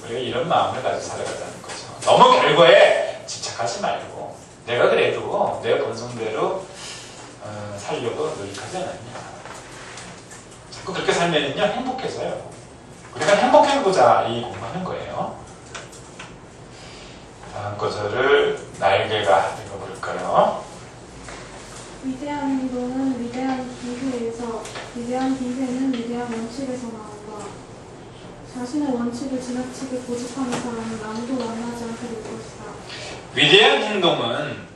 우리가 이런 마음을 가지고 살아가자는 거죠. 너무 결과에 집착하지 말고 내가 그래도 내 본성대로 살려고 노력하지 않았냐. 자꾸 그렇게 살면은요 행복해져요. 우리가 행복해보자 이 공부하는 거예요. 다음 구절을 날개가 읽어볼까요? 위대한 행동은 위대한 기회에서, 위대한 기회는 위대한 원칙에서 나온다. 자신의 원칙을 지나치게 고집하는 사람은 아무도 만나지 않게 될 것이다. 위대한 행동은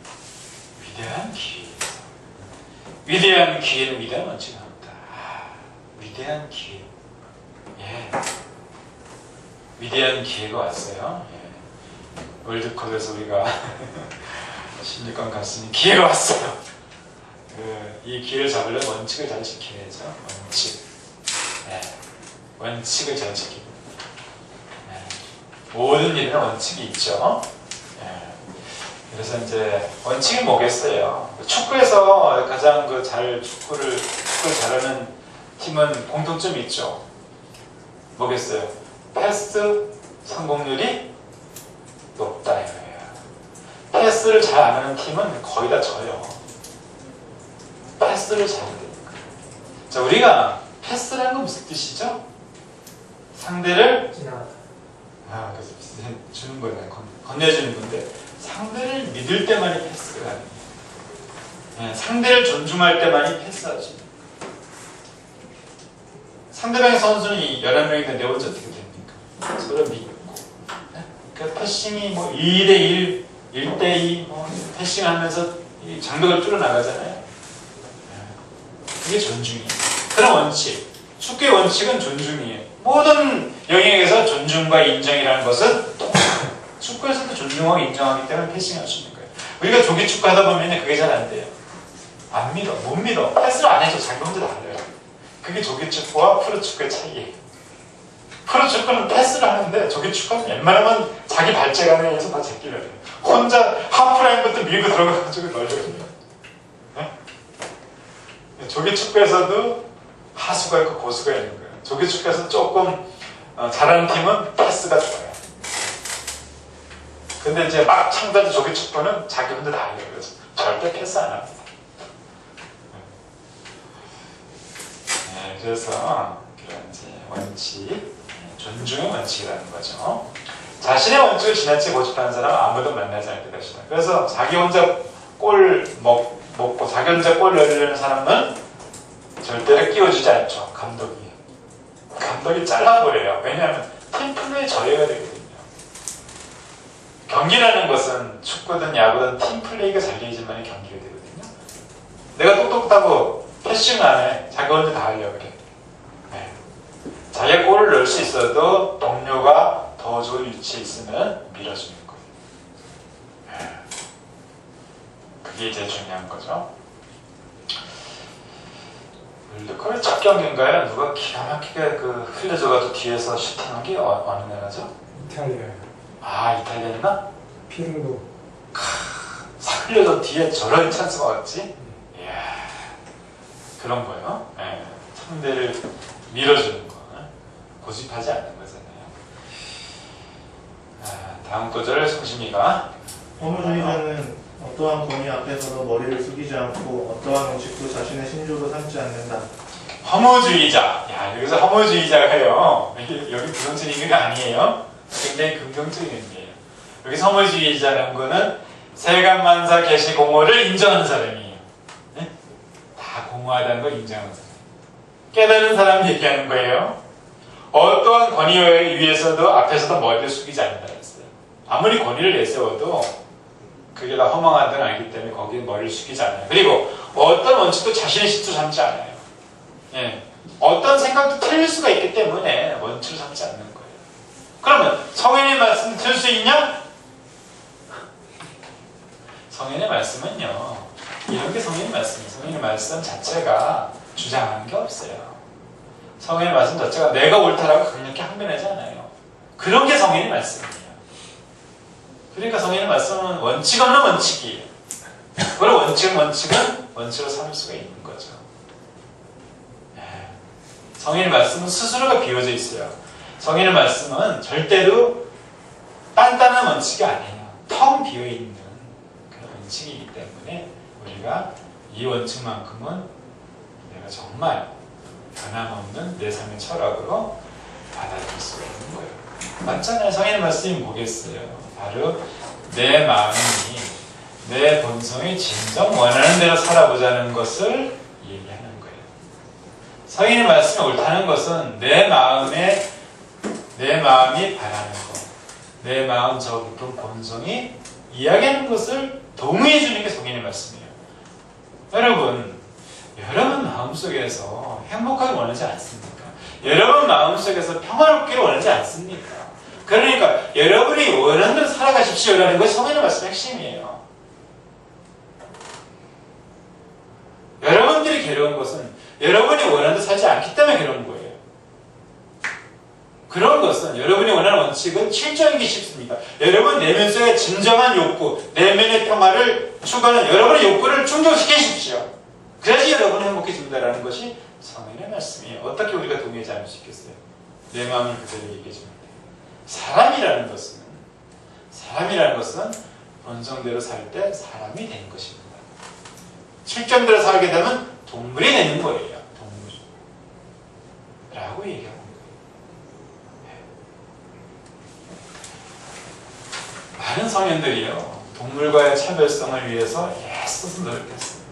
위대한 기회. 위대한 기회는 위대한 원칙이 나온다. 위대한 기회. 위대한 기회가 왔어요. 월드컵에서 우리가 16강 갔으니 기회가 왔어요. 이 기회를 잡으려면 원칙을 잘 지켜야죠. 원칙. 원칙을 잘 지키고. 모든 일에는 원칙이 있죠. 그래서 이제 원칙이 뭐겠어요? 축구에서 가장 축구를 잘하는 팀은 공통점이 있죠. 뭐겠어요? 패스 성공률이 높다 이거예요. 패스를 잘 안 하는 팀은 거의 다 져요. 패스를 잘 해야 되니까. 자, 우리가 패스라는 건 무슨 뜻이죠? 상대를 지나가다. 그래서 주는 거예요. 건네주는 건데 상대를 믿을 때만이 패스가 아니에요. 상대를 존중할 때만이 패스하지. 상대방의 선수는 11명인데 내 혼자 어떻게 됩니까? 서로 믿고. 그러니까 패싱이 뭐 2대1, 1대2 패싱하면서 이 장벽을 뚫어나가잖아요. 그게 존중이에요. 그런 원칙. 축구의 원칙은 존중이에요. 모든 영역에서 존중과 인정이라는 것은 축구에서도 존중하고 인정하기 때문에 패싱할 수 있는 거예요. 우리가 조기 축구 하다 보면 그게 잘 안 돼요. 안 믿어, 못 믿어. 패스를 안 해줘. 자기 혼자 다 알아요. 그게 조기 축구와 프로 축구의 차이예요. 프로 축구는 패스를 하는데 조기 축구는 웬만하면 자기 발재간에 의해서 다 제끼려 해요. 혼자 하프라인부터 밀고 들어가가지고 넣으려고 해요. 네? 조기 축구에서도 하수가 있고 고수가 있는 거예요. 조기 축구에서 조금 잘하는 팀은 패스가 좋아요. 근데 이제 막 창단지 조기 축구는 자기 혼자 다 하려고 해서 절대 패스 안 합니다. 그래서 그런 이제 원칙, 존중의 원칙이라는 거죠. 자신의 원칙을 지나치게 고집하는 사람은 아무도 만나지 않게 되시다. 그래서 자기 혼자 골 먹고 자기 혼자 골 넣으려는 사람은 절대로 끼워주지 않죠. 감독이 잘라버려요. 왜냐하면 팀플레이에 저해가 되거든요. 경기라는 것은 축구든 야구든 팀플레이가 잘되어야지만 경기가 되거든요. 내가 똑똑하고 패싱 안 해. 자기 혼자 다 하려고 그래. 네. 자기가 골을 넣을 수 있어도 동료가 더 좋은 위치에 있으면 밀어주는 거예요. 네. 그게 제일 중요한 거죠. 월드컵의 첫 경기인가요? 누가 기가 막히게 흘려줘가지고 뒤에서 슈팅한 게 어느 나라죠? 이탈리아요. 아, 이탈리아였나? 피르로. 흘려서 뒤에 저런 찬스가 왔지? 이야, 그런 거요. 예, 상대를 밀어주는 거. 고집하지 않는 거잖아요. 다음 구절을 성심이가 허무주의자는 어떠한 권위 앞에서도 머리를 숙이지 않고 어떠한 원칙도 자신의 신조로 삼지 않는다. 허무주의자. 야, 여기서 허무주의자가요. 여기 부정적인 의미가 아니에요. 굉장히 긍정적인 의미예요. 여기서 허무주의자라는 거는 세간만사 계시 공허를 인정하는 사람이에요. 네? 다 공허하다는 걸 인정하는 사람. 깨달은 사람 얘기하는 거예요. 어떠한 권위에 위해서도 앞에서도 머리를 숙이지 않는다 했어요. 아무리 권위를 내세워도 그게 다 허망한 데는 알기 때문에 거기에 머리를 숙이지 않아요. 그리고 어떤 원칙도 자신의 신조로 삼지 않아요. 예. 어떤 생각도 틀릴 수가 있기 때문에 원칙을 삼지 않는 거예요. 그러면 성인의 말씀을 틀 수 있냐? 성인의 말씀은요, 이런 게 성인의 말씀이에요. 성인의 말씀 자체가 주장하는 게 없어요. 성인의 말씀 자체가 내가 옳다라고 강력히 항변하지 않아요. 그런 게 성인의 말씀이에요. 그러니까 성인의 말씀은 원칙 없는 원칙이에요. 그리고 원칙은 원칙으로 삼을 수가 있는 거죠. 성인의 말씀은 스스로가 비워져 있어요. 성인의 말씀은 절대로 단단한 원칙이 아니에요. 텅 비어있는 그런 원칙이기 때문에 우리가 이 원칙만큼은 내가 정말 변함없는 내 삶의 철학으로 받아들일 수가 있는 거예요. 맞잖아요. 성인의 말씀이 뭐겠어요? 바로 내 마음이 내 본성이 진정 원하는 대로 살아보자는 것을 얘기하는 거예요. 성인의 말씀이 옳다는 것은 내 마음이 바라는 것, 내 마음 저 깊은 본성이 이야기하는 것을 동의해 주는 게 성인의 말씀이에요. 여러분 마음속에서 행복하게 원하지 않습니까? 여러분 마음속에서 평화롭기를 원하지 않습니까? 그러니까 여러분이 원하는 대로 살아가십시오라는 것이 성인의 말씀의 핵심이에요. 여러분들이 괴로운 것은 여러분이 원하는 대로 살지 않기 때문에 괴로운 거예요. 그런 것은 여러분이 원하는 원칙은 실정이기 쉽습니다. 여러분 내면 속의 진정한 욕구, 내면의 평화를 추구하는 여러분의 욕구를 충족시키십시오. 그래야지 여러분은 행복해집니다라는 것이 성인의 말씀이에요. 어떻게 우리가 동의하지 않을 수 있겠어요? 내 마음을 그대로 얘기해 주면 돼요. 사람이라는 것은 본성대로 살 때 사람이 되는 것입니다. 실정대로 살게 되면 동물이 되는 거예요. 라고 얘기하고 많은 성인들이요 동물과의 차별성을 위해서 애써서 노력했어요.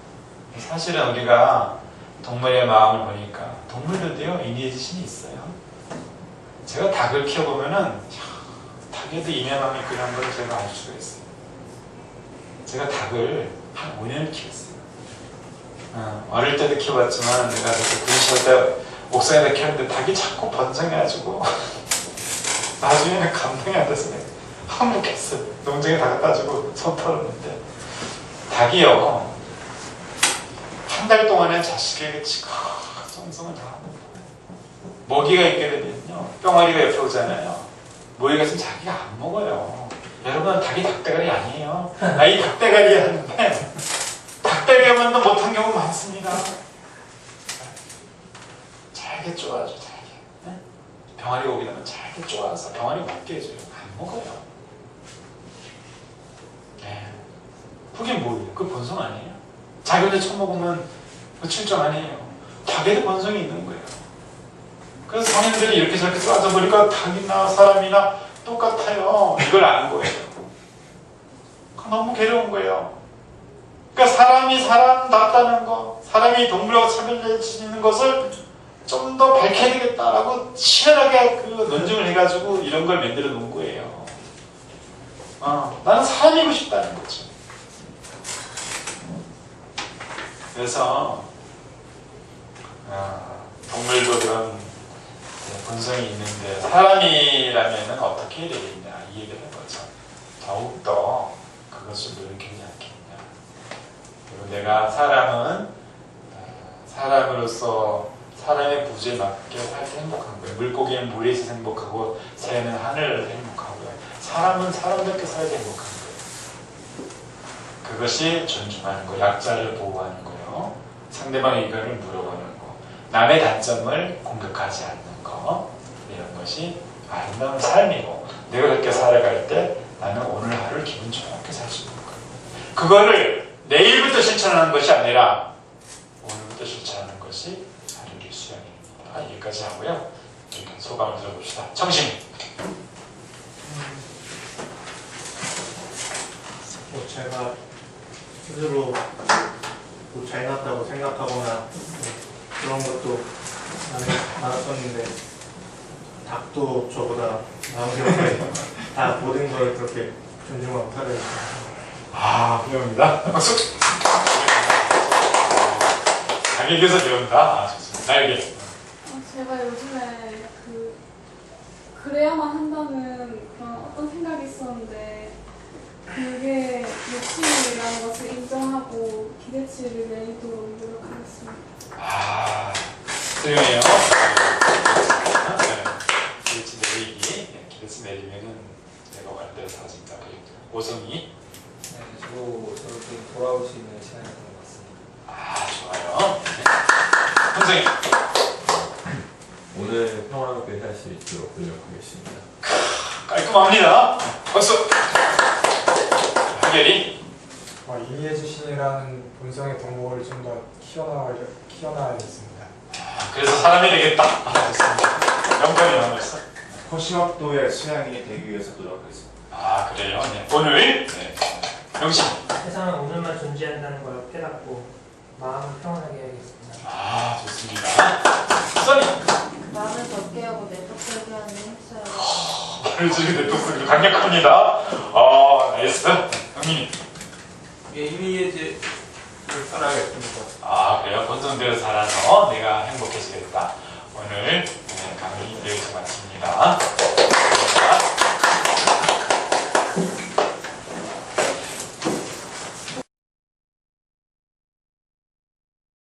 사실은 우리가 동물의 마음을 보니까 동물들도요 인위의 지심이 있어요. 제가 닭을 키워보면은 닭에도 인의 마음이 있구나 걸 제가 알 수가 있어요. 제가 닭을 한 5년을 키웠어요. 어릴 때도 키워봤지만 내가 그때 군시할 때 옥상에다 키웠는데 닭이 자꾸 번성해가지고 나중에는 감당이 안 돼서 내가 항복했어요. 농장에 다 갖다 주고 손 털었는데 닭이요 한 달 동안에 자식에게 정성을 다 하는 거예요. 모기가 있게 되면요 뿅아리가 옆에 오잖아요. 모기가 있으면 자기가 안 먹어요. 여러분 닭이 닭대가리 아니에요. 이 닭대가리 하는데 닭대가리만도 못한 경우 많습니다. 잘게 쪼아줘 잘게. 네? 병아리가 오게 되면 잘게 쪼아서 병아리 먹게 해줘요. 안 먹어요. 네. 그게 뭐예요? 그 본성 아니에요? 자기 혼자 처먹으면 그 출정 아니에요. 닭에도 본성이 있는 거예요. 그래서 성인들이 이렇게 저렇게 쏴져버리니까 닭이나 사람이나 똑같아요. 이걸 아는 거예요. 너무 괴로운 거예요. 그러니까 사람이 사람답다는 거, 사람이 동물하고 차별되는 것을 좀 더 밝혀야 되겠다라고 치열하게 그 논증을 해가지고 이런 걸 만들어 놓은 거예요. 나는 사람이고 싶다는 거죠. 그래서 동물도 그런 본성이 있는데 사람이라면 어떻게 해야 되겠냐 이 얘기를 한 거죠. 더욱더 그것을 노력하지 않겠냐. 그리고 내가 사람으로서 사람의 부재에 맞게 살 때 행복한 거예요. 물고기는 물에 있어서 행복하고 새는 하늘에서 행복하고요. 사람은 사람답게 살아야 행복한 거예요. 그것이 존중하는 거, 약자를 보호하는 거요. 상대방의 의견을 물어보는 거, 남의 단점을 공격하지 않는 거, 이런 것이 아름다운 삶이고 내가 그렇게 살아갈 때 나는 오늘 하루를 기분 좋게 살 수 있는 거예요. 그거를 내일부터 실천하는 것이 아니라 오늘부터 실천하는 것이 하루의 수양입니다. 여기까지 하고요. 소감을 들어봅시다. 청심. 제가 스스로 잘났다고 생각하거나 그런 것도 많았었는데 닭도 저보다 나오게 다 모든 걸 그렇게 존중하고 살아요. 훌륭합니다. 박수! 자기에게서 배운다. 좋습니다. 나에게. 제가 요즘에 그래야만 한다는 그런 어떤 생각이 있었는데 그게 욕심이라는 것을 인정하고 기대치를 내리도록 노력하겠습니다. 훌륭해요. 기대치 내리기. 기대치 내리면은 내가 원하는 대로 사라진다. 오성이. 네, 저도 저렇게 돌아올 수 있는 시간이 된 것 같습니다. 좋아요. 선생님. 오늘 평화롭게 살 수 있도록 노력하겠습니다. 깔끔합니다. 박수. 한결이. 인의의 지신이라는 본성의 덕목을 좀 더 키워나가야겠습니다. 그래서 사람이 되겠다. 좋습니다. 영감이 나왔어. 허심학도의 수양인이 되기 위해서 노력하겠습니다. 그래요. 네. 오늘 영신. 세상은 오늘만 존재한다는 걸 깨닫고 마음을 평온하게 해야겠습니다. 좋습니다. 써니. 마음을 덥게 하고 내떡하게 하는 행사를 말을 지르게 냅뒀으니까 강력합니다. 나이스. 형님. 인위예제를 따라야겠습니다. 그래요? 본성대로 살아서 내가 행복해지겠다. 오늘